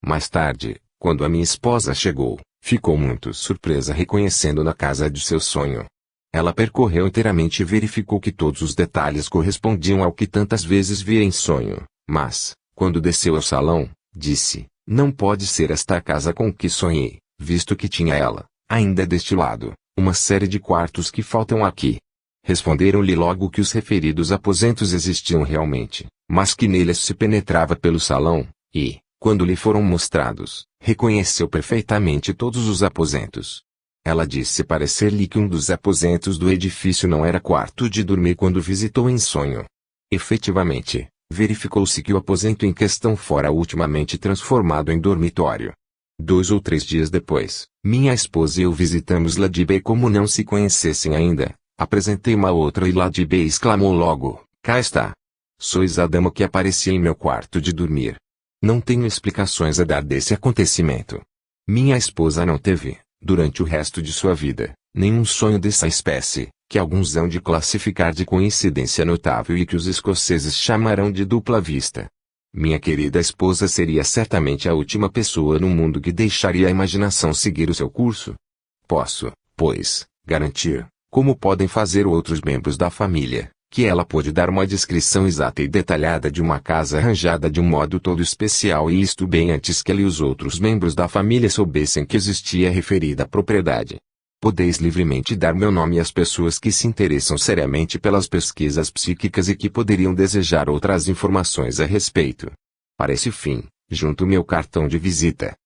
Mais tarde, quando a minha esposa chegou, ficou muito surpresa reconhecendo na casa de seu sonho. Ela percorreu inteiramente e verificou que todos os detalhes correspondiam ao que tantas vezes via em sonho, mas, quando desceu ao salão, disse, não pode ser esta a casa com que sonhei, visto que tinha ela, ainda deste lado, uma série de quartos que faltam aqui. Responderam-lhe logo que os referidos aposentos existiam realmente, mas que neles se penetrava pelo salão, e, quando lhe foram mostrados, reconheceu perfeitamente todos os aposentos. Ela disse parecer-lhe que um dos aposentos do edifício não era quarto de dormir quando visitou em sonho. Efetivamente, verificou-se que o aposento em questão fora ultimamente transformado em dormitório. 2 ou 3 dias depois, minha esposa e eu visitamos Lady B como não se conhecessem ainda. Apresentei uma outra e Lady B exclamou logo, cá está. Sois a dama que aparecia em meu quarto de dormir. Não tenho explicações a dar desse acontecimento. Minha esposa não teve, durante o resto de sua vida, nenhum sonho dessa espécie, que alguns hão de classificar de coincidência notável e que os escoceses chamarão de dupla vista. Minha querida esposa seria certamente a última pessoa no mundo que deixaria a imaginação seguir o seu curso. Posso, pois, garantir, como podem fazer outros membros da família, que ela pôde dar uma descrição exata e detalhada de uma casa arranjada de um modo todo especial e isto bem antes que ela e os outros membros da família soubessem que existia a referida propriedade. Podeis livremente dar meu nome às pessoas que se interessam seriamente pelas pesquisas psíquicas e que poderiam desejar outras informações a respeito. Para esse fim, junto meu cartão de visita.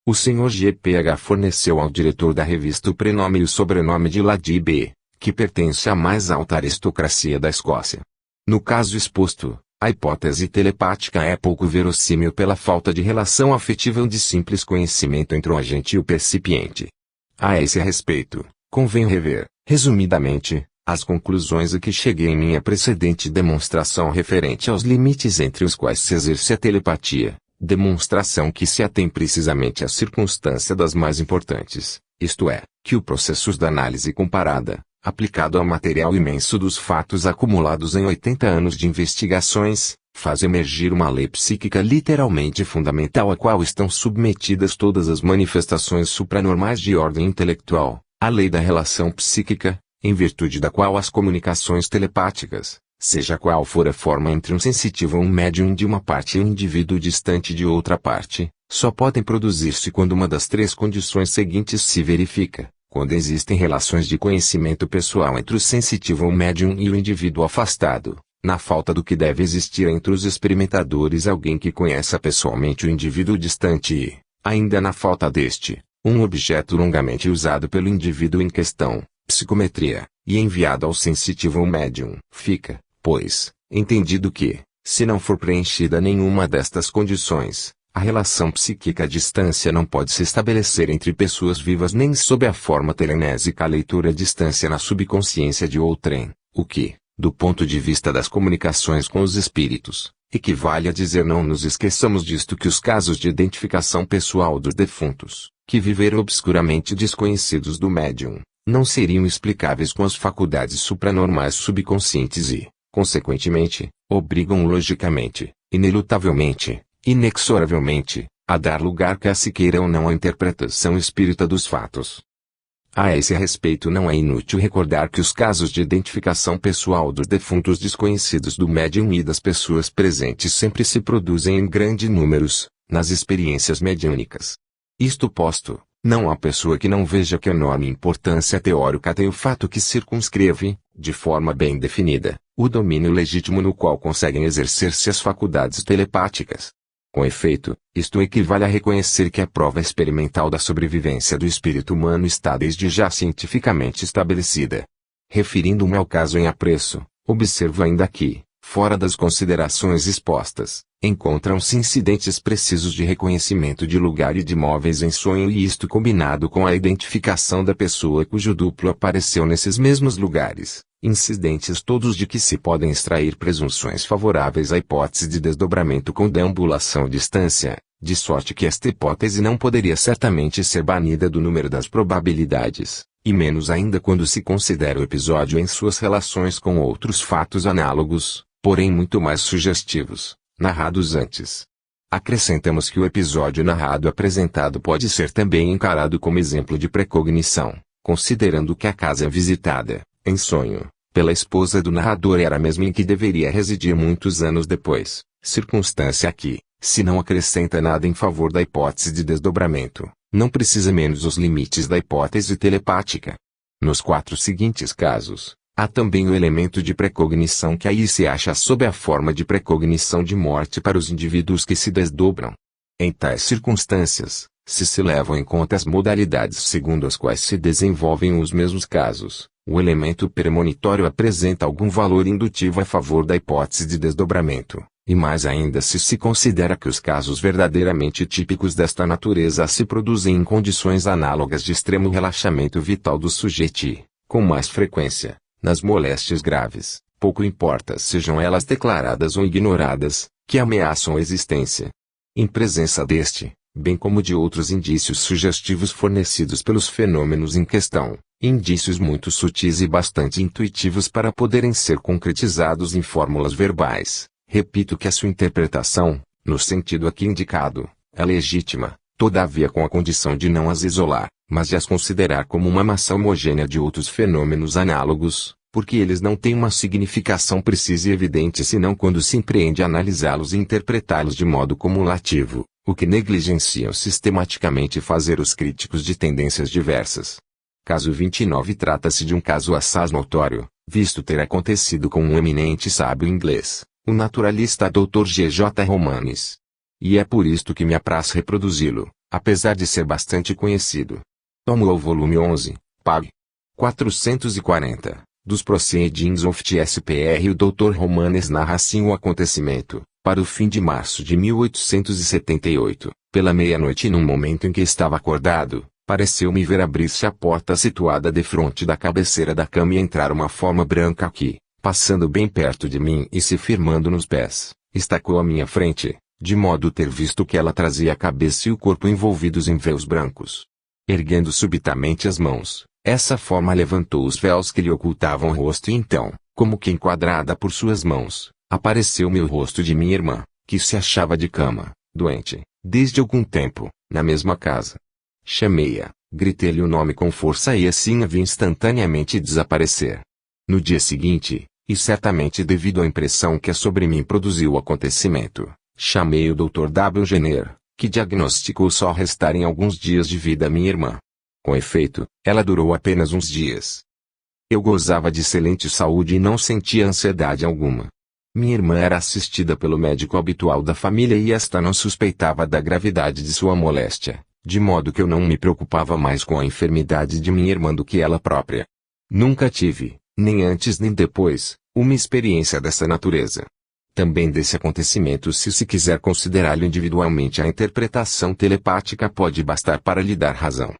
O Sr. G.P.H. forneceu ao diretor da revista o prenome e o sobrenome de Lady B, que pertence à mais alta aristocracia da Escócia. No caso exposto, a hipótese telepática é pouco verossímil pela falta de relação afetiva ou de simples conhecimento entre o agente e o percipiente. A esse respeito, convém rever, resumidamente, as conclusões a que cheguei em minha precedente demonstração referente aos limites entre os quais se exerce a telepatia, demonstração que se atém precisamente à circunstância das mais importantes, isto é, que o processo da análise comparada, aplicado ao material imenso dos fatos acumulados em 80 anos de investigações, faz emergir uma lei psíquica literalmente fundamental à qual estão submetidas todas as manifestações supranormais de ordem intelectual, a lei da relação psíquica, em virtude da qual as comunicações telepáticas, seja qual for a forma entre um sensitivo ou um médium de uma parte e um indivíduo distante de outra parte, só podem produzir-se quando uma das 3 condições seguintes se verifica. Quando existem relações de conhecimento pessoal entre o sensitivo ou médium e o indivíduo afastado, na falta do que deve existir entre os experimentadores alguém que conheça pessoalmente o indivíduo distante e, ainda na falta deste, um objeto longamente usado pelo indivíduo em questão, psicometria, e enviado ao sensitivo ou médium, fica, pois, entendido que, se não for preenchida nenhuma destas condições, a relação psíquica à distância não pode se estabelecer entre pessoas vivas nem sob a forma telenésica a leitura à distância na subconsciência de outrem, o que, do ponto de vista das comunicações com os espíritos, equivale a dizer não nos esqueçamos disto que os casos de identificação pessoal dos defuntos, que viveram obscuramente desconhecidos do médium, não seriam explicáveis com as faculdades supranormais subconscientes e, consequentemente, obrigam logicamente, inelutavelmente, inexoravelmente, a dar lugar quer se queira ou não à interpretação espírita dos fatos. A esse respeito não é inútil recordar que os casos de identificação pessoal dos defuntos desconhecidos do médium e das pessoas presentes sempre se produzem em grandes números, nas experiências mediúnicas. Isto posto, não há pessoa que não veja que enorme importância teórica tem o fato que circunscreve, de forma bem definida, o domínio legítimo no qual conseguem exercer-se as faculdades telepáticas. Com efeito, isto equivale a reconhecer que a prova experimental da sobrevivência do espírito humano está desde já cientificamente estabelecida. Referindo-me ao caso em apreço, observo ainda que, fora das considerações expostas, encontram-se incidentes precisos de reconhecimento de lugar e de móveis em sonho, e isto combinado com a identificação da pessoa cujo duplo apareceu nesses mesmos lugares, incidentes todos de que se podem extrair presunções favoráveis à hipótese de desdobramento com deambulação à distância, de sorte que esta hipótese não poderia certamente ser banida do número das probabilidades, e menos ainda quando se considera o episódio em suas relações com outros fatos análogos, porém muito mais sugestivos, narrados antes. Acrescentamos que o episódio narrado apresentado pode ser também encarado como exemplo de precognição, considerando que a casa visitada, em sonho, pela esposa do narrador era a mesma em que deveria residir muitos anos depois, circunstância que, se não acrescenta nada em favor da hipótese de desdobramento, não precisa menos os limites da hipótese telepática. Nos 4 seguintes casos, há também o elemento de precognição que aí se acha sob a forma de precognição de morte para os indivíduos que se desdobram. Em tais circunstâncias, se levam em conta as modalidades segundo as quais se desenvolvem os mesmos casos, o elemento premonitório apresenta algum valor indutivo a favor da hipótese de desdobramento, e mais ainda se considera que os casos verdadeiramente típicos desta natureza se produzem em condições análogas de extremo relaxamento vital do sujeito e, com mais frequência, nas moléstias graves, pouco importa sejam elas declaradas ou ignoradas, que ameaçam a existência. Em presença deste, bem como de outros indícios sugestivos fornecidos pelos fenômenos em questão, indícios muito sutis e bastante intuitivos para poderem ser concretizados em fórmulas verbais, repito que a sua interpretação, no sentido aqui indicado, é legítima, todavia com a condição de não as isolar, mas de as considerar como uma massa homogênea de outros fenômenos análogos, porque eles não têm uma significação precisa e evidente senão quando se empreende a analisá-los e interpretá-los de modo cumulativo, o que negligenciam sistematicamente fazer os críticos de tendências diversas. Caso 29 trata-se de um caso assaz notório, visto ter acontecido com um eminente sábio inglês, o naturalista Dr. G.J. Romanes. E é por isto que me apraz reproduzi-lo, apesar de ser bastante conhecido. Tomo ao volume 11, pag. 440, dos Proceedings of TSPR. O Dr. Romanes narra assim o acontecimento, para o fim de março de 1878, pela meia-noite, num momento em que estava acordado, pareceu-me ver abrir-se a porta situada defronte da cabeceira da cama e entrar uma forma branca que, passando bem perto de mim e se firmando nos pés, estacou à minha frente, de modo ter visto que ela trazia a cabeça e o corpo envolvidos em véus brancos. Erguendo subitamente as mãos, essa forma levantou os véus que lhe ocultavam o rosto e então, como que enquadrada por suas mãos, apareceu-me o rosto de minha irmã, que se achava de cama, doente, desde algum tempo, na mesma casa. Chamei-a, gritei-lhe o nome com força e assim a vi instantaneamente desaparecer. No dia seguinte, e certamente devido à impressão que sobre mim produziu o acontecimento, chamei o Dr. W. Jenner, que diagnosticou só restarem alguns dias de vida a minha irmã. Com efeito, ela durou apenas uns dias. Eu gozava de excelente saúde e não sentia ansiedade alguma. Minha irmã era assistida pelo médico habitual da família e esta não suspeitava da gravidade de sua moléstia, de modo que eu não me preocupava mais com a enfermidade de minha irmã do que ela própria. Nunca tive, nem antes nem depois, uma experiência dessa natureza. Também desse acontecimento, se quiser considerá-lo individualmente, a interpretação telepática pode bastar para lhe dar razão.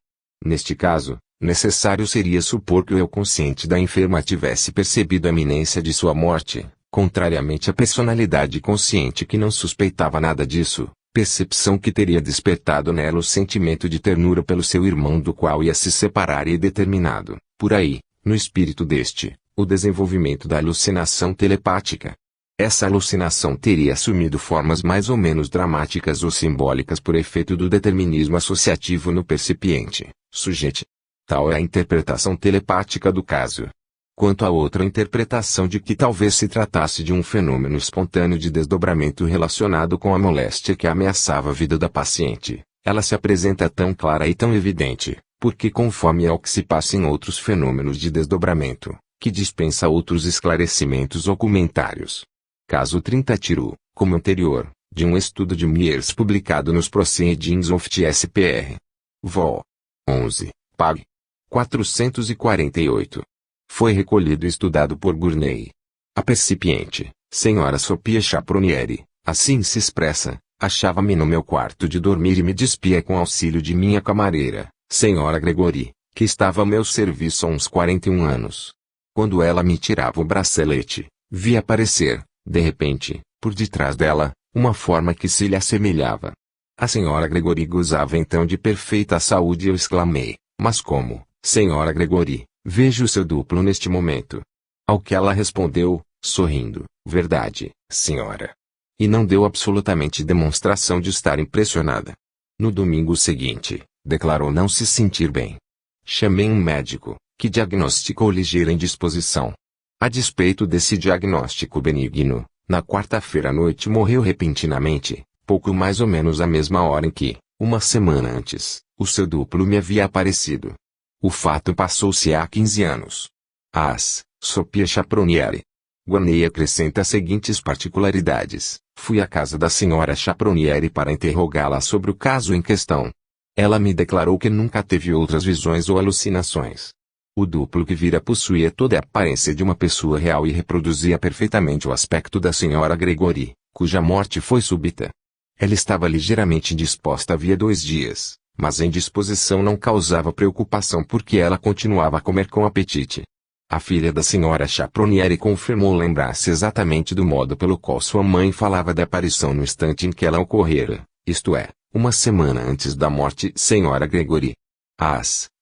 Neste caso, necessário seria supor que o eu consciente da enferma tivesse percebido a iminência de sua morte, contrariamente à personalidade consciente que não suspeitava nada disso, percepção que teria despertado nela o sentimento de ternura pelo seu irmão do qual ia se separar e determinado, por aí, no espírito deste, o desenvolvimento da alucinação telepática. Essa alucinação teria assumido formas mais ou menos dramáticas ou simbólicas por efeito do determinismo associativo no percipiente, sujeito. Tal é a interpretação telepática do caso. Quanto à outra interpretação de que talvez se tratasse de um fenômeno espontâneo de desdobramento relacionado com a moléstia que ameaçava a vida da paciente, ela se apresenta tão clara e tão evidente, porque conforme ao que se passa em outros fenômenos de desdobramento, que dispensa outros esclarecimentos ou comentários. Caso 30 Tiro, como anterior, de um estudo de Myers publicado nos Proceedings of TSPR. Vol. 11, Pag. 448. Foi recolhido e estudado por Gurney. A percipiente, senhora Sophia Chapronieri, assim se expressa, achava-me no meu quarto de dormir e me despia com auxílio de minha camareira, senhora Gregory, que estava a meu serviço há uns 41 anos. Quando ela me tirava o bracelete, vi aparecer, de repente, por detrás dela, uma forma que se lhe assemelhava. A senhora Gregory gozava então de perfeita saúde e eu exclamei, mas como, senhora Gregory, vejo o seu duplo neste momento. Ao que ela respondeu, sorrindo, verdade, senhora. E não deu absolutamente demonstração de estar impressionada. No domingo seguinte, declarou não se sentir bem. Chamei um médico, que diagnosticou ligeira indisposição. A despeito desse diagnóstico benigno, na quarta-feira à noite morreu repentinamente, pouco mais ou menos à mesma hora em que, uma semana antes, o seu duplo me havia aparecido. O fato passou-se há 15 anos. Sophia Chapronieri. Gurney acrescenta as seguintes particularidades. Fui à casa da senhora Chapronieri para interrogá-la sobre o caso em questão. Ela me declarou que nunca teve outras visões ou alucinações. O duplo que vira possuía toda a aparência de uma pessoa real e reproduzia perfeitamente o aspecto da senhora Gregory, cuja morte foi súbita. Ela estava ligeiramente indisposta havia 2 dias, mas a indisposição não causava preocupação porque ela continuava a comer com apetite. A filha da senhora Chapronieri confirmou lembrar-se exatamente do modo pelo qual sua mãe falava da aparição no instante em que ela ocorrera, isto é, uma semana antes da morte senhora Gregory.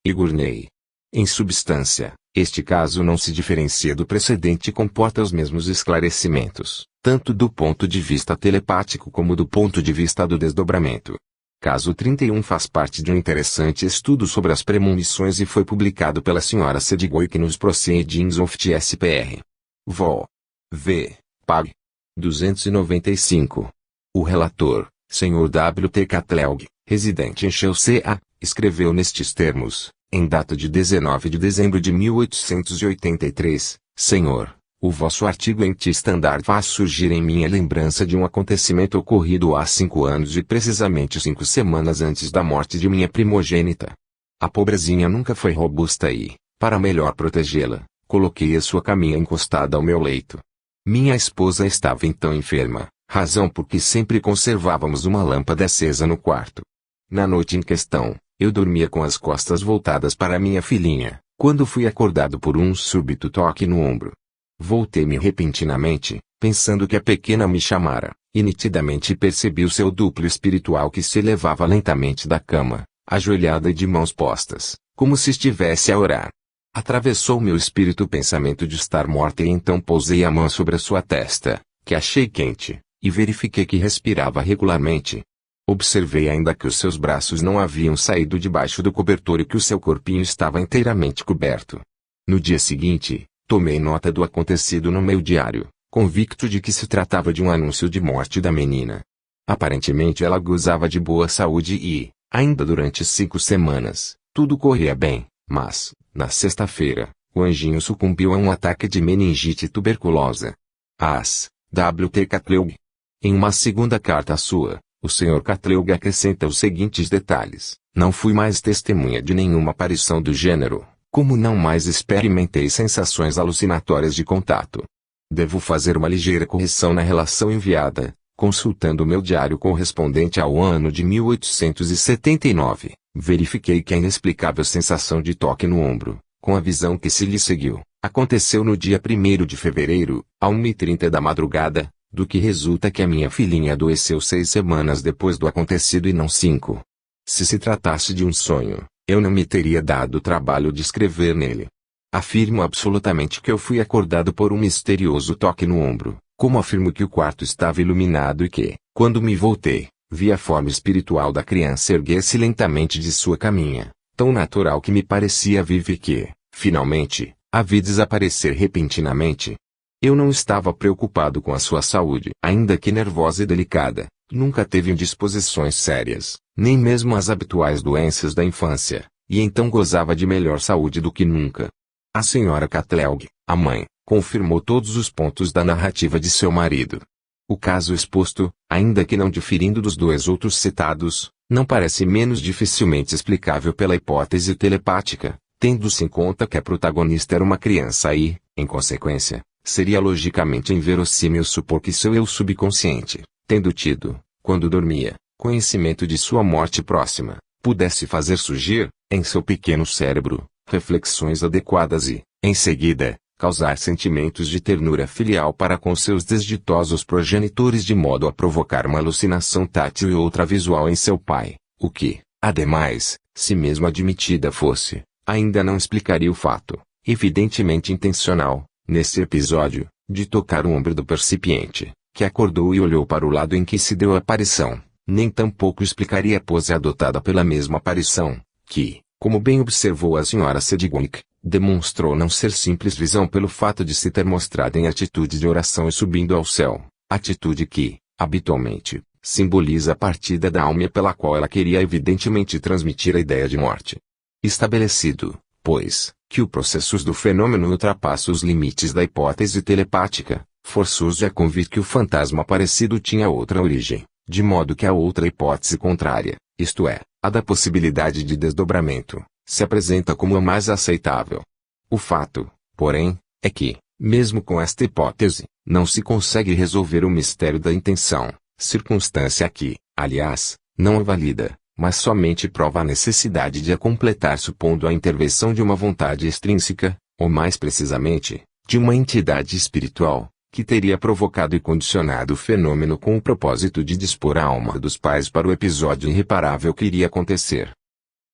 E Gurney. Em substância, este caso não se diferencia do precedente e comporta os mesmos esclarecimentos, tanto do ponto de vista telepático como do ponto de vista do desdobramento. Caso 31 faz parte de um interessante estudo sobre as premonições e foi publicado pela senhora Sedgwick nos Proceedings of TSPR. Vol. V. Pag. 295. O relator, Sr. W. T. Catleug, residente em Chelsea, escreveu nestes termos, em data de 19 de dezembro de 1883, Senhor, o vosso artigo em T-Standard faz surgir em minha lembrança de um acontecimento ocorrido há 5 anos e precisamente 5 semanas antes da morte de minha primogênita. A pobrezinha nunca foi robusta e, para melhor protegê-la, coloquei a sua caminha encostada ao meu leito. Minha esposa estava então enferma, razão por que sempre conservávamos uma lâmpada acesa no quarto. Na noite em questão, eu dormia com as costas voltadas para minha filhinha, quando fui acordado por um súbito toque no ombro. Voltei-me repentinamente, pensando que a pequena me chamara, e nitidamente percebi o seu duplo espiritual que se elevava lentamente da cama, ajoelhada e de mãos postas, como se estivesse a orar. Atravessou meu espírito o pensamento de estar morta e então pousei a mão sobre a sua testa, que achei quente, e verifiquei que respirava regularmente. Observei ainda que os seus braços não haviam saído debaixo do cobertor e que o seu corpinho estava inteiramente coberto. No dia seguinte, tomei nota do acontecido no meu diário, convicto de que se tratava de um anúncio de morte da menina. Aparentemente ela gozava de boa saúde e, ainda durante 5 semanas, tudo corria bem, mas, na sexta-feira, o anjinho sucumbiu a um ataque de meningite tuberculosa. W. T. Catleug. Em uma segunda carta sua, o Sr. Catleug acrescenta os seguintes detalhes: não fui mais testemunha de nenhuma aparição do gênero, como não mais experimentei sensações alucinatórias de contato. Devo fazer uma ligeira correção na relação enviada, consultando o meu diário correspondente ao ano de 1879, verifiquei que a inexplicável sensação de toque no ombro, com a visão que se lhe seguiu, aconteceu no dia 1º de fevereiro, à 1h30 da madrugada, do que resulta que a minha filhinha adoeceu 6 semanas depois do acontecido e não 5. Se tratasse de um sonho, eu não me teria dado o trabalho de escrever nele. Afirmo absolutamente que eu fui acordado por um misterioso toque no ombro, como afirmo que o quarto estava iluminado e que, quando me voltei, vi a forma espiritual da criança erguer-se lentamente de sua caminha, tão natural que me parecia viva e que, finalmente, a vi desaparecer repentinamente. Eu não estava preocupado com a sua saúde. Ainda que nervosa e delicada, nunca teve indisposições sérias, nem mesmo as habituais doenças da infância, e então gozava de melhor saúde do que nunca. A senhora Catleug, a mãe, confirmou todos os pontos da narrativa de seu marido. O caso exposto, ainda que não diferindo dos dois outros citados, não parece menos dificilmente explicável pela hipótese telepática, tendo-se em conta que a protagonista era uma criança e, em consequência, seria logicamente inverossímil supor que seu eu subconsciente, tendo tido, quando dormia, conhecimento de sua morte próxima, pudesse fazer surgir, em seu pequeno cérebro, reflexões adequadas e, em seguida, causar sentimentos de ternura filial para com seus desditosos progenitores de modo a provocar uma alucinação tátil e outra visual em seu pai, o que, ademais, se mesmo admitida fosse, ainda não explicaria o fato, evidentemente intencional, nesse episódio, de tocar o ombro do percipiente, que acordou e olhou para o lado em que se deu a aparição, nem tampouco explicaria a pose adotada pela mesma aparição, que, como bem observou a senhora Sedgwick, demonstrou não ser simples visão pelo fato de se ter mostrado em atitude de oração e subindo ao céu, atitude que, habitualmente, simboliza a partida da alma pela qual ela queria evidentemente transmitir a ideia de morte. Estabelecido, pois, que o processo do fenômeno ultrapassa os limites da hipótese telepática, forçoso é convir que o fantasma aparecido tinha outra origem, de modo que a outra hipótese contrária, isto é, a da possibilidade de desdobramento, se apresenta como a mais aceitável. O fato, porém, é que, mesmo com esta hipótese, não se consegue resolver o mistério da intenção, circunstância que, aliás, não a valida, mas somente prova a necessidade de a completar supondo a intervenção de uma vontade extrínseca, ou mais precisamente, de uma entidade espiritual, que teria provocado e condicionado o fenômeno com o propósito de dispor a alma dos pais para o episódio irreparável que iria acontecer.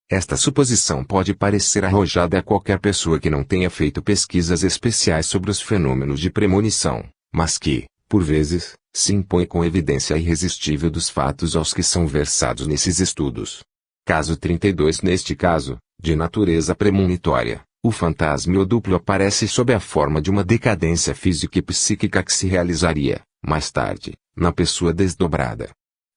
Esta suposição pode parecer arrojada a qualquer pessoa que não tenha feito pesquisas especiais sobre os fenômenos de premonição, mas que, por vezes, se impõe com evidência irresistível dos fatos aos que são versados nesses estudos. Caso 32. Neste caso, de natureza premonitória, o fantasma ou duplo aparece sob a forma de uma decadência física e psíquica que se realizaria, mais tarde, na pessoa desdobrada.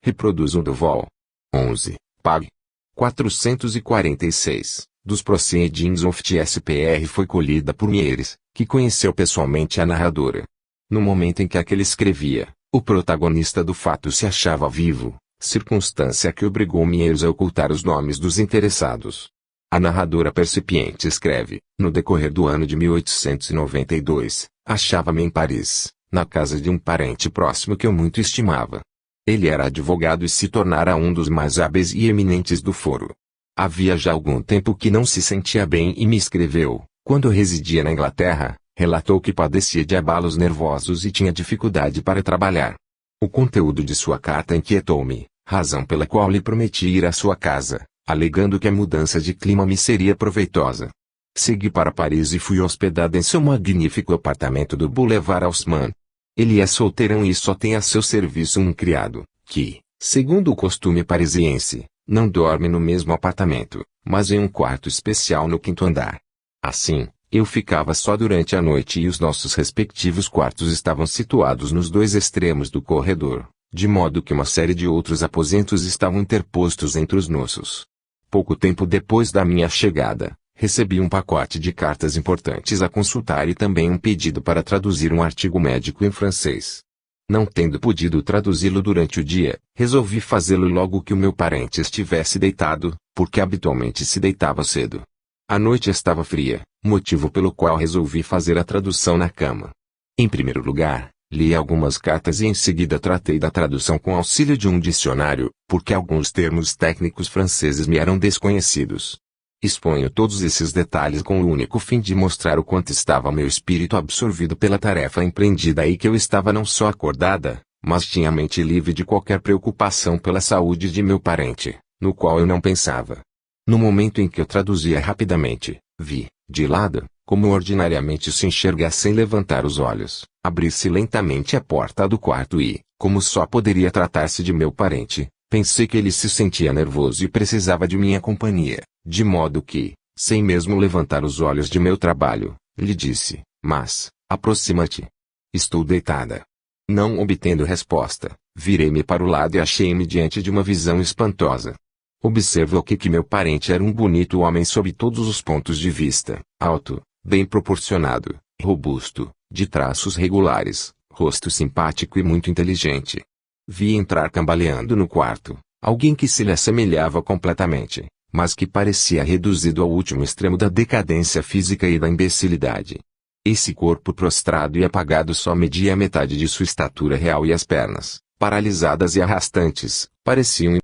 Reproduz o Duval. 11. Pag. 446, dos Proceedings of the SPR foi colhida por Mieres, que conheceu pessoalmente a narradora. No momento em que aquele escrevia, o protagonista do fato se achava vivo, circunstância que obrigou Mieres a ocultar os nomes dos interessados. A narradora percipiente escreve, no decorrer do ano de 1892, achava-me em Paris, na casa de um parente próximo que eu muito estimava. Ele era advogado e se tornara um dos mais hábeis e eminentes do foro. Havia já algum tempo que não se sentia bem e me escreveu, quando residia na Inglaterra, relatou que padecia de abalos nervosos e tinha dificuldade para trabalhar. O conteúdo de sua carta inquietou-me, razão pela qual lhe prometi ir à sua casa, alegando que a mudança de clima me seria proveitosa. Segui para Paris e fui hospedado em seu magnífico apartamento do Boulevard Haussmann. Ele é solteirão e só tem a seu serviço um criado, que, segundo o costume parisiense, não dorme no mesmo apartamento, mas em um quarto especial no quinto andar. Assim, eu ficava só durante a noite e os nossos respectivos quartos estavam situados nos dois extremos do corredor, de modo que uma série de outros aposentos estavam interpostos entre os nossos. Pouco tempo depois da minha chegada, recebi um pacote de cartas importantes a consultar e também um pedido para traduzir um artigo médico em francês. Não tendo podido traduzi-lo durante o dia, resolvi fazê-lo logo que o meu parente estivesse deitado, porque habitualmente se deitava cedo. A noite estava fria, motivo pelo qual resolvi fazer a tradução na cama. Em primeiro lugar, li algumas cartas e em seguida tratei da tradução com auxílio de um dicionário, porque alguns termos técnicos franceses me eram desconhecidos. Exponho todos esses detalhes com o único fim de mostrar o quanto estava meu espírito absorvido pela tarefa empreendida e que eu estava não só acordada, mas tinha a mente livre de qualquer preocupação pela saúde de meu parente, no qual eu não pensava. No momento em que eu traduzia rapidamente, vi, de lado, como ordinariamente se enxerga sem levantar os olhos, abrir-se lentamente a porta do quarto e, como só poderia tratar-se de meu parente, pensei que ele se sentia nervoso e precisava de minha companhia, de modo que, sem mesmo levantar os olhos de meu trabalho, lhe disse, mas, aproxima-te. Estou deitada. Não obtendo resposta, virei-me para o lado e achei-me diante de uma visão espantosa. Observo aqui que meu parente era um bonito homem sob todos os pontos de vista, alto, bem proporcionado, robusto, de traços regulares, rosto simpático e muito inteligente. Vi entrar cambaleando no quarto, alguém que se lhe assemelhava completamente, mas que parecia reduzido ao último extremo da decadência física e da imbecilidade. Esse corpo prostrado e apagado só media a metade de sua estatura real e as pernas, paralisadas e arrastantes, pareciam